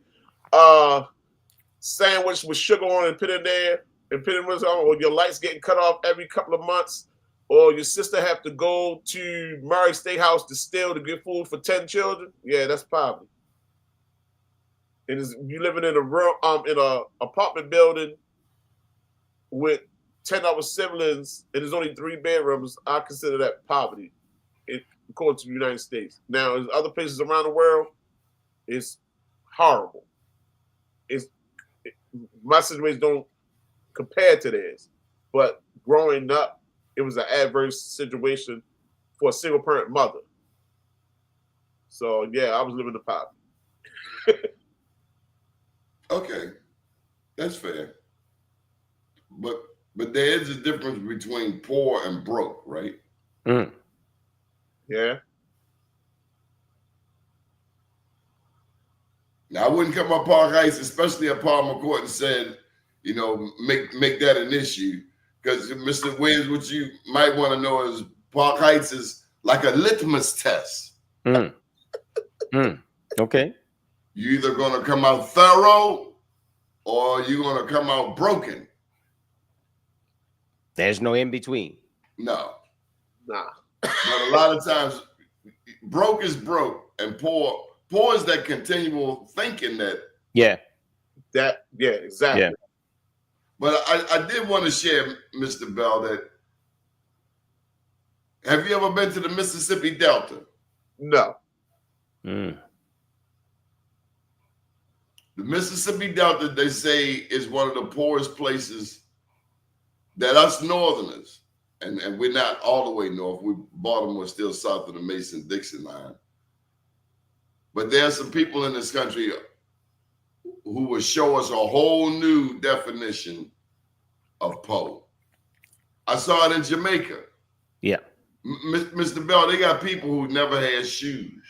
sandwich with sugar on and put in there, and put in on, or your lights getting cut off every couple of months, or your sister have to go to Murray Steakhouse to steal to get food for 10 children, yeah, that's poverty. And you living in a apartment building with 10 other siblings, and there's only 3 bedrooms, I consider that poverty, according to the United States. Now, in other places around the world, it's horrible. My situation don't compare to theirs. But growing up it was an adverse situation for a single parent mother. So yeah, I was living the poverty. Okay, that's fair. But there is a difference between poor and broke, right? Mm. Yeah. Now I wouldn't come up Park Heights, especially if Paul McCourt and said, you know, make that an issue. Because Mr. Williams, what you might want to know is Park Heights is like a litmus test. Mm. Mm. Okay. You're either gonna come out thorough or you're gonna come out broken. There's no in between. No. Nah. But a lot of times broke is broke and poor is that continual thinking that. Yeah. Yeah, exactly. Yeah. But I did want to share, Mr. Bell, that have you ever been to the Mississippi Delta? No. Mm. The Mississippi Delta, they say, is one of the poorest places that us Northerners, and we're not all the way north. Baltimore is still south of the Mason-Dixon line. But there are some people in this country who will show us a whole new definition of poor. I saw it in Jamaica. Yeah. Mr. Bell, they got people who never had shoes.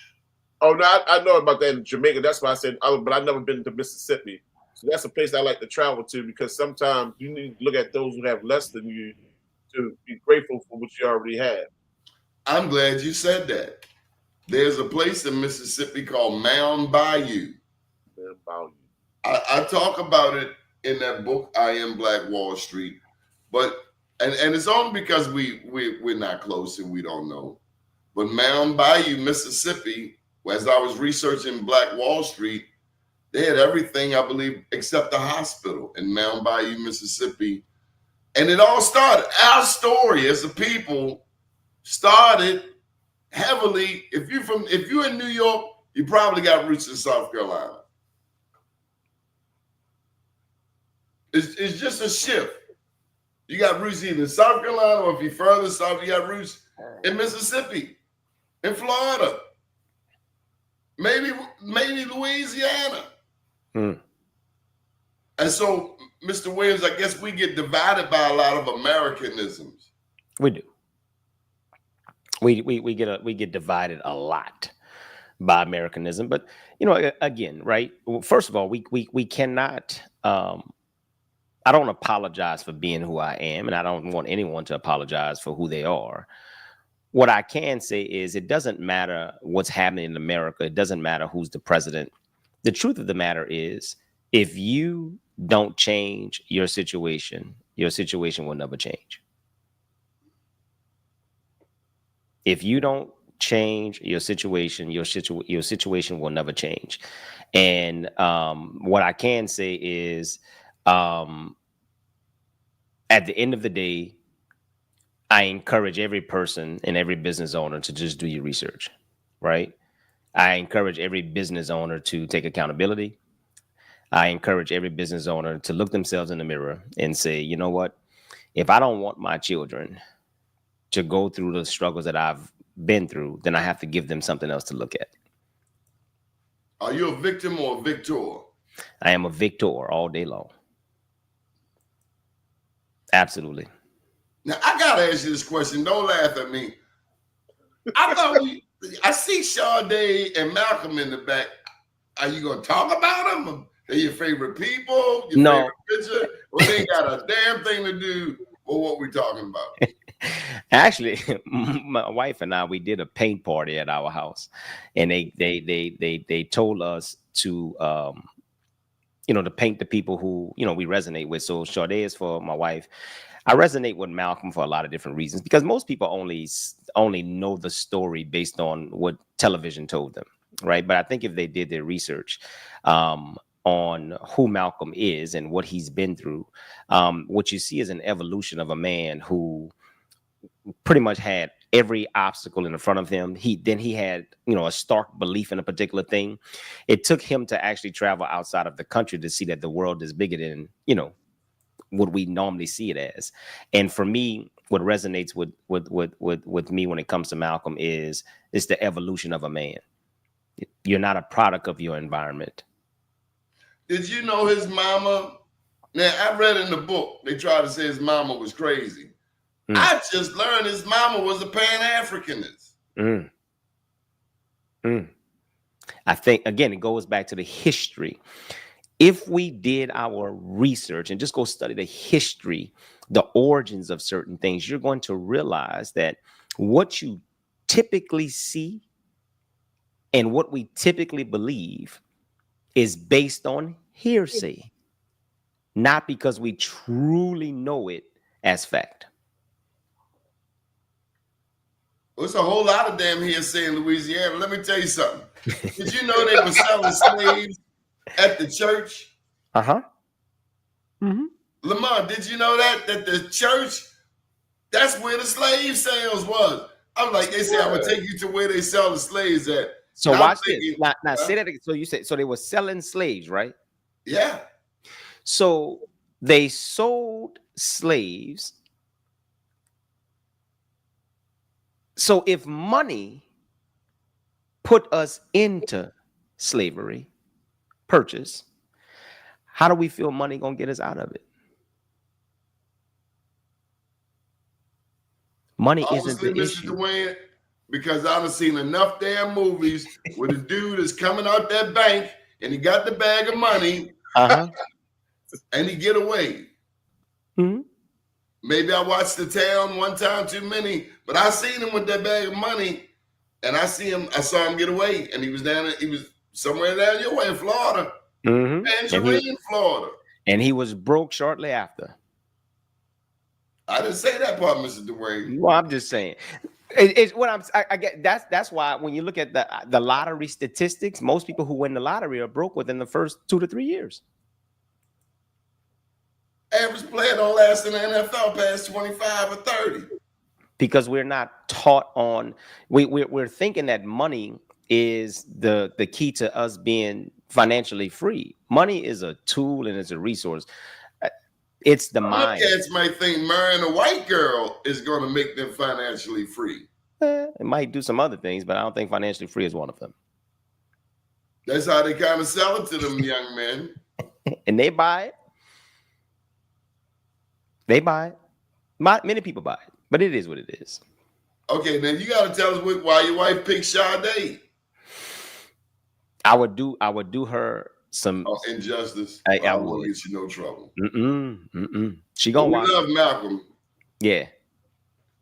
Oh, no, I know about that in Jamaica. That's why I said, but I've never been to Mississippi. So that's a place I like to travel to because sometimes you need to look at those who have less than you to be grateful for what you already have. I'm glad you said that. There's a place in Mississippi called Mound Bayou. I talk about it in that book, I Am Black Wall Street, but and it's only because we're not close and we don't know. But Mound Bayou, Mississippi, as I was researching Black Wall Street, they had everything, I believe, except the hospital in Mound Bayou, Mississippi. And it all started, our story as a people started heavily. If you're in New York, you probably got roots in South Carolina. It's just a shift. You got roots either in South Carolina, or if you're further south, you got roots in Mississippi, in Florida, maybe Louisiana. Hmm. And so, Mr. Williams, I guess we get divided by a lot of Americanisms. We do. We get divided a lot by Americanism, but you know, again, right? First of all, we cannot. I don't apologize for being who I am, and I don't want anyone to apologize for who they are. What I can say is it doesn't matter what's happening in America. It doesn't matter who's the president. The truth of the matter is, if you don't change your situation will never change. If you don't change your situation will never change. And what I can say is, at the end of the day, I encourage every person and every business owner to just do your research, right? I encourage every business owner to take accountability. I encourage every business owner to look themselves in the mirror and say, you know what? If I don't want my children to go through the struggles that I've been through, then I have to give them something else to look at. Are you a victim or a victor? I am a victor all day long. Absolutely. Now, I got to ask you this question. Don't laugh at me. I see Sade and Malcolm in the back. Are you going to talk about them? They're your favorite people? Your favorite picture? Well, they ain't got a damn thing to do with what we're talking about. Actually, my wife and I, we did a paint party at our house, and they told us to to paint the people who we resonate with. So Sade is for my wife. I resonate with Malcolm for a lot of different reasons, because most people only know the story based on what television told them, right? But I think if they did their research on who Malcolm is and what he's been through, what you see is an evolution of a man who pretty much had every obstacle in front of him. He had, a stark belief in a particular thing. It took him to actually travel outside of the country to see that the world is bigger than, what we normally see it as. And for me, what resonates with me when it comes to Malcolm is it's the evolution of a man. You're not a product of your environment. Did you know his mama? Now, I read in the book, they tried to say his mama was crazy. I just learned his mama was a Pan-Africanist. I think, again, it goes back to the history. If we did our research and just go study the history, the origins of certain things, you're going to realize that what you typically see and what we typically believe is based on hearsay, not because we truly know it as fact. Well, it's a whole lot of damn hearsay in Louisiana. Let me tell you something. Did you know they were selling slaves at the church? Lamar, did you know that the church, that's where the slave sales was? I'm like, they say, I'm gonna take you to where they sell the slaves at. So watch this. Now say that again. So you said, so they were selling slaves, right? Yeah. So they sold slaves. So if money put us into slavery, purchase, how do we feel money gonna get us out of it? Money Honestly, isn't the Mr. issue. Dwayne, because I've seen enough damn movies where the dude is coming out that bank and he got the bag of money and he get away. Maybe I watched The Town one time too many, but I seen him with that bag of money and I saw him get away, and he was somewhere down your way in Florida. Tangerine, Florida. And he was broke shortly after. I didn't say that part, Mr. Dwayne. Well, I'm just saying. It's what I get. That's why when you look at the lottery statistics, most people who win the lottery are broke within the first 2 to 3 years. Average player don't last in the NFL past 25 or 30. Because we're not taught on. We're thinking that money is the key to us being financially free. Money is a tool and it's a resource. It's the mind. Cats might think marrying a white girl is going to make them financially free. It might do some other things, but I don't think financially free is one of them. That's how they kind of sell it to them young men. And they buy it. They buy it. Many people buy it, but it is what it is. Okay, then you got to tell us why your wife picked Sade. I would do her some injustice. I won't get you no trouble. She gonna watch. We love Malcolm. Yeah.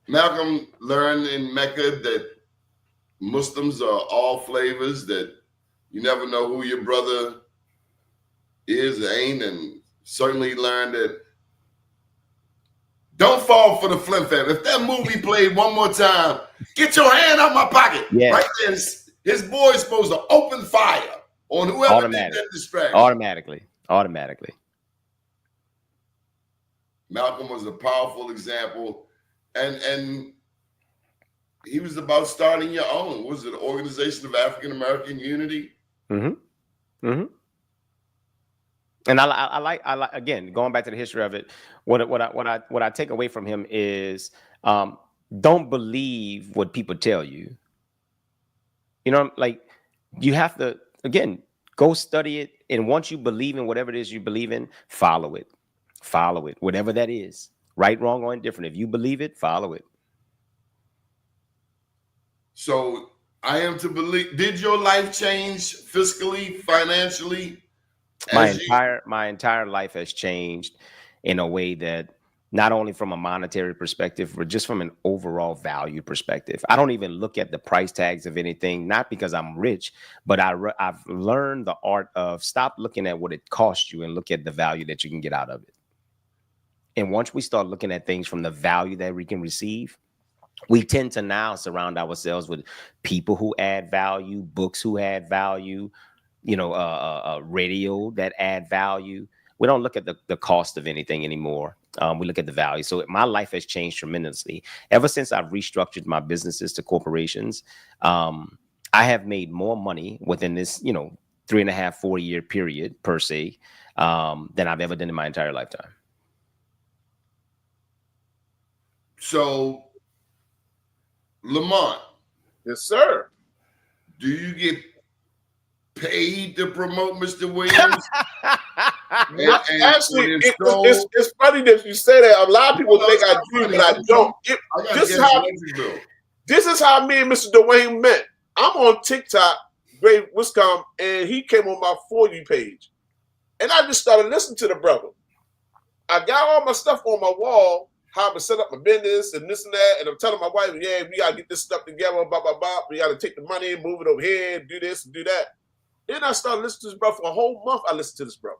Malcolm learned in Mecca that Muslims are all flavors, that you never know who your brother is or ain't, and certainly learned that don't fall for the flim flam. If that movie played one more time, get your hand out my pocket. Yeah. Right there. His boy's supposed to open fire on whoever did that distraction. Automatically. Malcolm was a powerful example, and he was about starting your own. Was it the Organization of African American Unity? And I like again, going back to the history of it. What I take away from him is don't believe what people tell you. You know, like you have to again go study it, and once you believe in whatever it is you believe in, follow it, whatever that is, right, wrong, or indifferent. If you believe it, follow it. So I am to believe. Did your life change fiscally, financially? My entire life has changed in a way that not only from a monetary perspective, but just from an overall value perspective. I don't even look at the price tags of anything, not because I'm rich, but I've learned the art of stop looking at what it costs you and look at the value that you can get out of it. And once we start looking at things from the value that we can receive, we tend to now surround ourselves with people who add value, books who add value, radio that add value. We don't look at the cost of anything anymore. We look at the value. So my life has changed tremendously. Ever since I've restructured my businesses to corporations, I have made more money within this, 3.5, 4 year period per se, than I've ever done in my entire lifetime. So, Lamont, Yes, sir. do you get paid to promote Mr. Williams? Actually, and if so, it's funny that you say that. A lot of people think I do, funny. but I don't. I got This is gas how electric bill. this is how me and Mr. Dwayne met. I'm on TikTok, Great Wisconsin, and he came on my For You page, and I just started listening to the brother. I got all my stuff on my wall, how to set up my business and this and that, and I'm telling my wife, yeah, we gotta get this stuff together, blah blah blah. We gotta take the money and move it over here, do this and do that. Then I started listening to this brother for a whole month. I listened to this brother.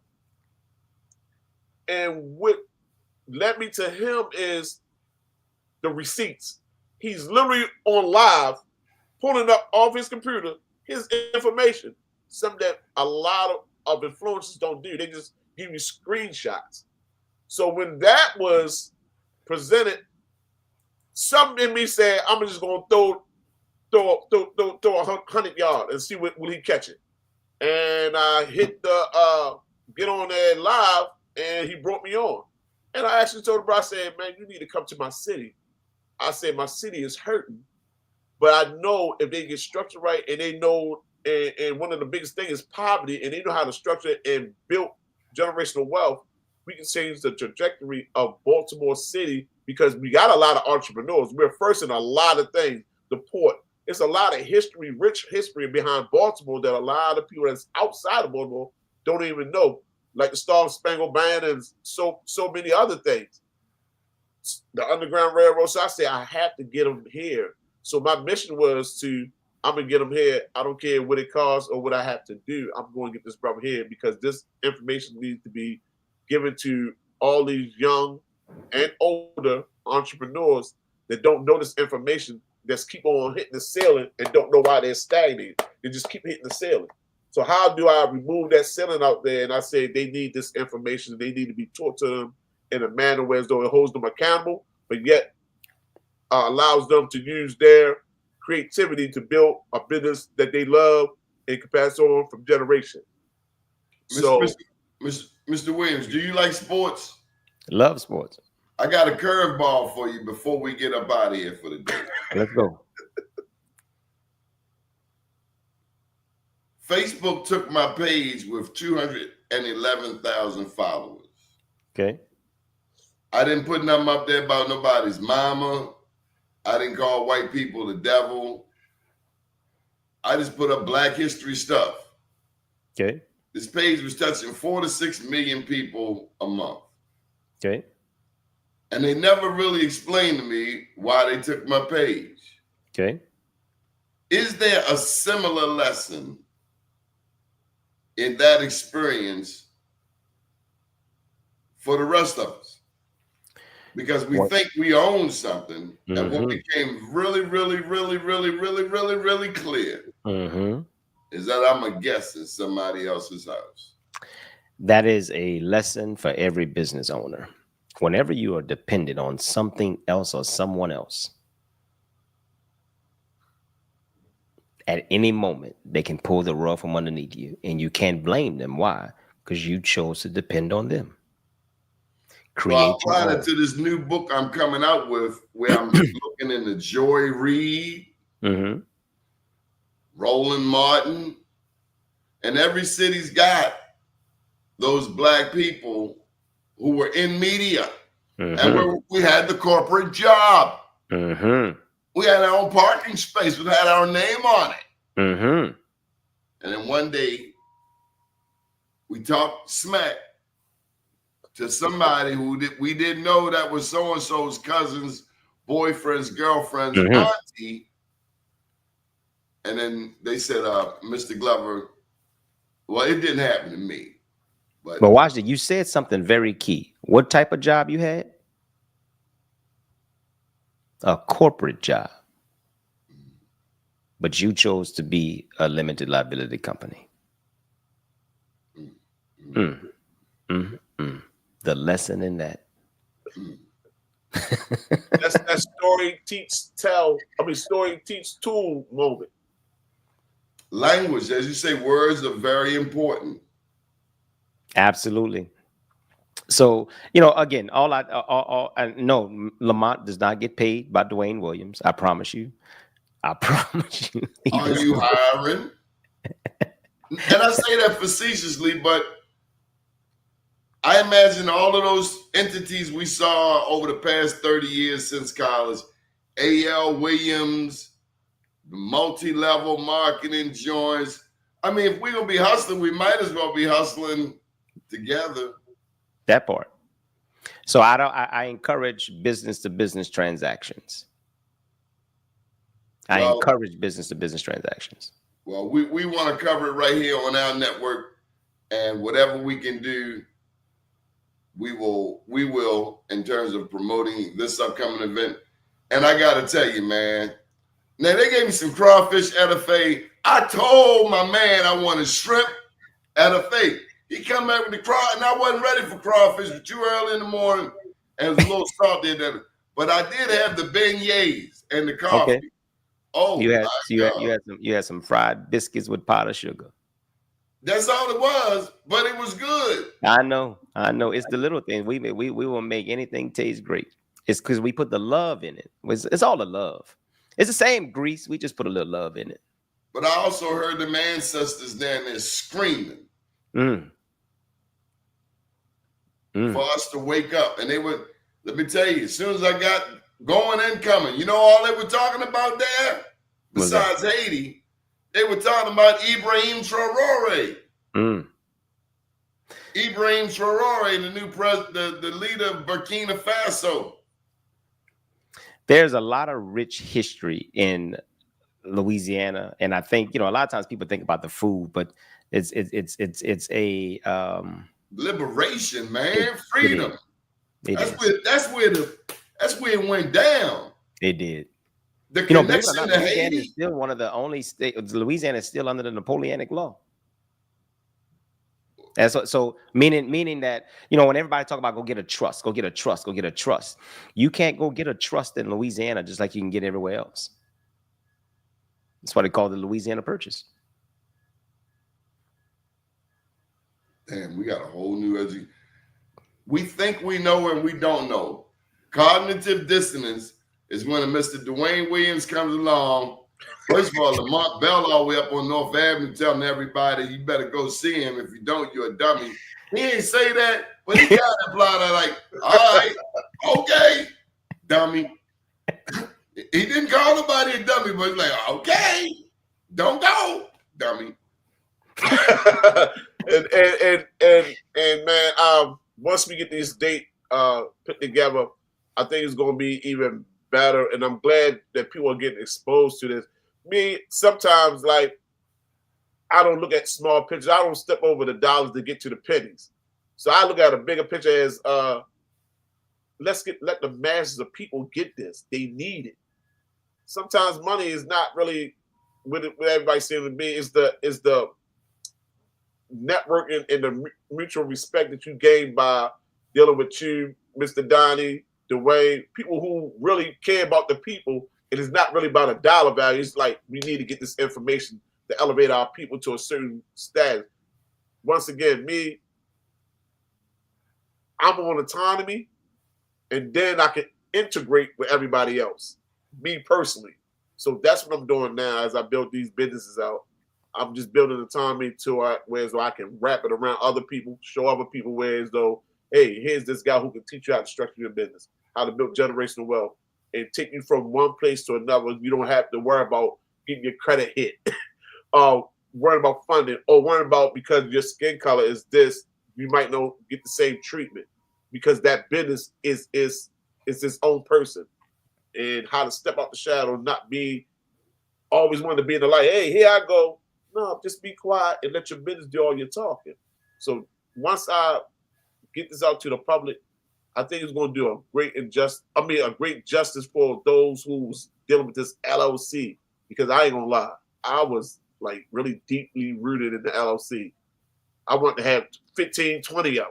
And what led me to him is the receipts. He's literally on live, pulling up off his computer, his information. Something that a lot of influencers don't do. They just give you screenshots. So when that was presented, something in me said, I'm just gonna throw 100 yards and see will he catch it. And I hit the get on there live, and he brought me on. And I actually told the bro, I said, man, you need to come to my city. I said, my city is hurting, but I know if they get structured right, and they know, and one of the biggest things is poverty, and they know how to structure and build generational wealth, we can change the trajectory of Baltimore City because we got a lot of entrepreneurs. We're first in a lot of things. The port. It's a lot of history, rich history behind Baltimore that a lot of people that's outside of Baltimore don't even know, like the Star Spangled Banner and so many other things. The Underground Railroad. So I said, I have to get them here. So my mission was I'm going to get them here. I don't care what it costs or what I have to do. I'm going to get this brother here because this information needs to be given to all these young and older entrepreneurs that don't know this information, that's keep on hitting the ceiling and don't know why they're stagnated. They just keep hitting the ceiling. So how do I remove that ceiling out there? And I say they need this information. They need to be taught to them in a manner where as though it holds them accountable, but yet allows them to use their creativity to build a business that they love and can pass on from generation. So, Mr. Williams, do you like sports? Love sports. I got a curveball for you before we get up out of here for the day. Let's go. Facebook took my page with 211,000 followers. Okay. I didn't put nothing up there about nobody's mama. I didn't call white people the devil. I just put up Black history stuff. Okay. This page was touching 4 to 6 million people a month. Okay. And they never really explained to me why they took my page. Okay. Is there a similar lesson in that experience for the rest of us? Because we think we own something, and what became really, really, really, really, really, really, really clear is that I'm a guest in somebody else's house. That is a lesson for every business owner. Whenever you are dependent on something else or someone else, at any moment, they can pull the rug from underneath you, and you can't blame them. Why? Because you chose to depend on them. Well, I'm applying it to this new book I'm coming out with, where I'm looking into Joy Reid, Roland Martin, and every city's got those Black people who were in media, and we had the corporate job. We had our own parking space. We had our name on it. And then one day, we talked smack to somebody who we didn't know that was so-and-so's cousin's boyfriend's girlfriend's auntie. And then they said, Mr. Glover, well, it didn't happen to me. But watch it. You said something very key. What type of job you had? A corporate job. But you chose to be a limited liability company. The lesson in that. That's that story teach tool moment. Language, as you say, words are very important. Absolutely. So, again, no, Lamont does not get paid by Dwayne Williams. I promise you. I promise you. He Are does you not. hiring? And I say that facetiously, but I imagine all of those entities we saw over the past 30 years since college, A.L. Williams, the multi-level marketing joints. I mean, if we're going to be hustling, we might as well be hustling together. That part. So I encourage business to business transactions. I encourage business to business transactions. Well, we want to cover it right here on our network, and whatever we can do, we will in terms of promoting this upcoming event. And I got to tell you, man, now they gave me some crawfish etouffee. I told my man I wanted shrimp etouffee. He come back with the craw, and I wasn't ready for crawfish. But too early in the morning, and it was a little salty. But I did have the beignets and the coffee. Okay. Oh, you had some fried biscuits with powdered sugar. That's all it was, but it was good. I know. It's the little things. We will make anything taste great. It's because we put the love in it. It's all the love. It's the same grease. We just put a little love in it. But I also heard the ancestors down there screaming for us to wake up. And they would, let me tell you, as soon as I got going and coming, you know all they were talking about there? Besides Haiti, they were talking about Ibrahim Traoré. Ibrahim Traoré, the new president, the leader of Burkina Faso. There's a lot of rich history in Louisiana, and I think a lot of times people think about the food, but it's a liberation, man, freedom. That's where it went down. It did. The connection to Louisiana Haiti is still one of the only states. Louisiana is still under the Napoleonic law. And so meaning that when everybody talk about go get a trust, you can't go get a trust in Louisiana just like you can get everywhere else. That's why they call it the Louisiana Purchase. Damn, we got a whole new we think we know and we don't know. Cognitive dissonance is when Mr. Dwayne Williams comes along. First of all, Lamont Bell all the way up on North Avenue telling everybody you better go see him. If you don't, you're a dummy. He ain't say that, but he got that blind like, all right, okay, dummy. He didn't call nobody a dummy, but he's like, okay, don't go, dummy. and man, once we get this date put together, I think it's going to be even better. And I'm glad that people are getting exposed to this. Me, sometimes, like, I don't look at small pictures. I don't step over the dollars to get to the pennies. So I look at a bigger picture as let the masses of people get this. They need it. Sometimes money is not really what everybody seems to be. It's the networking and the mutual respect that you gain by dealing with you, Mr. Doni, Dwayne, people who really care about the people. It is not really about a dollar value. It's like we need to get this information to elevate our people to a certain status. Once again, I'm on autonomy, and then I can integrate with everybody else, me personally. So that's what I'm doing now as I build these businesses out. I'm just building autonomy to whereas I can wrap it around other people, show other people whereas though, hey, here's this guy who can teach you how to structure your business, how to build generational wealth, and take you from one place to another. You don't have to worry about getting your credit hit, worrying about funding, or worrying about because your skin color is this, you might not get the same treatment because that business is its own person. And how to step out the shadow, not be always wanting to be in the light. Hey, here I go. No, just be quiet and let your business do all your talking. So once I get this out to the public, I think it's going to do a great justice for those who's dealing with this LLC. Because I ain't gonna lie, I was like really deeply rooted in the LLC. I want to have 15, 20 of them.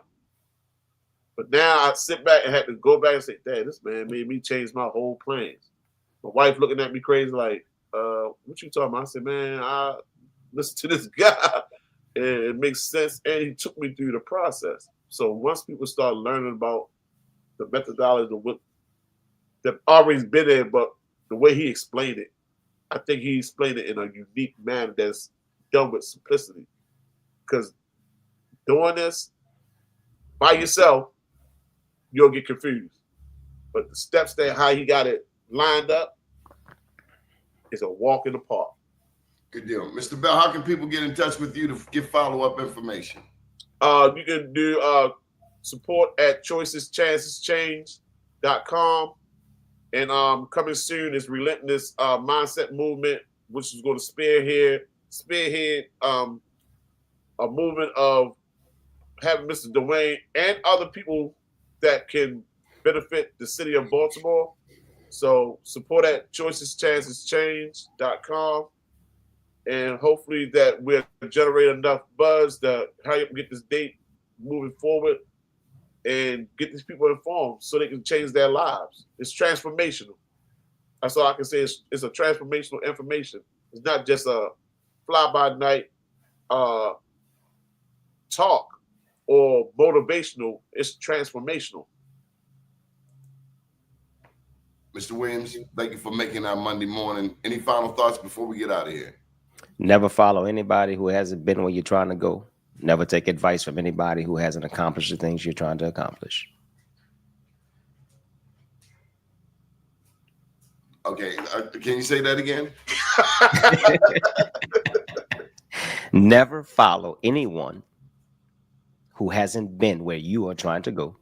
But now I sit back and had to go back and say, Dad, this man made me change my whole plans. My wife looking at me crazy like, what you talking about? I said, man, I listen to this guy and it makes sense. And he took me through the process. So once people start learning about the methodology of what they've always been there, but the way he explained it, I think he explained it in a unique manner that's done with simplicity. Because doing this by yourself, you'll get confused. But the steps that how he got it lined up is a walk in the park. Good deal. Mr. Bell, how can people get in touch with you to get follow-up information? You can do support at choiceschancechange.com. And coming soon is Relentless Mindset Movement, which is going to spearhead a movement of having Mr. Dwayne and other people that can benefit the city of Baltimore. So support at choiceschancechange.com. And hopefully that we'll generate enough buzz to hurry up and get this date moving forward and get these people informed so they can change their lives. It's transformational. That's all I can say. It's a transformational information. It's not just a fly-by-night talk or motivational. It's transformational. Mr. Williams, thank you for making our Monday morning. Any final thoughts before we get out of here? Never follow anybody who hasn't been where you're trying to go. Never take advice from anybody who hasn't accomplished the things you're trying to accomplish. Okay, can you say that again? Never follow anyone who hasn't been where you are trying to go.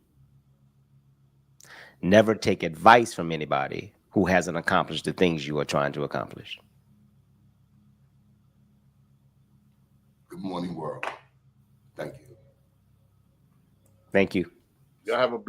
Never take advice from anybody who hasn't accomplished the things you are trying to accomplish. Good morning, world. Thank you. Thank you. Y'all have a blessed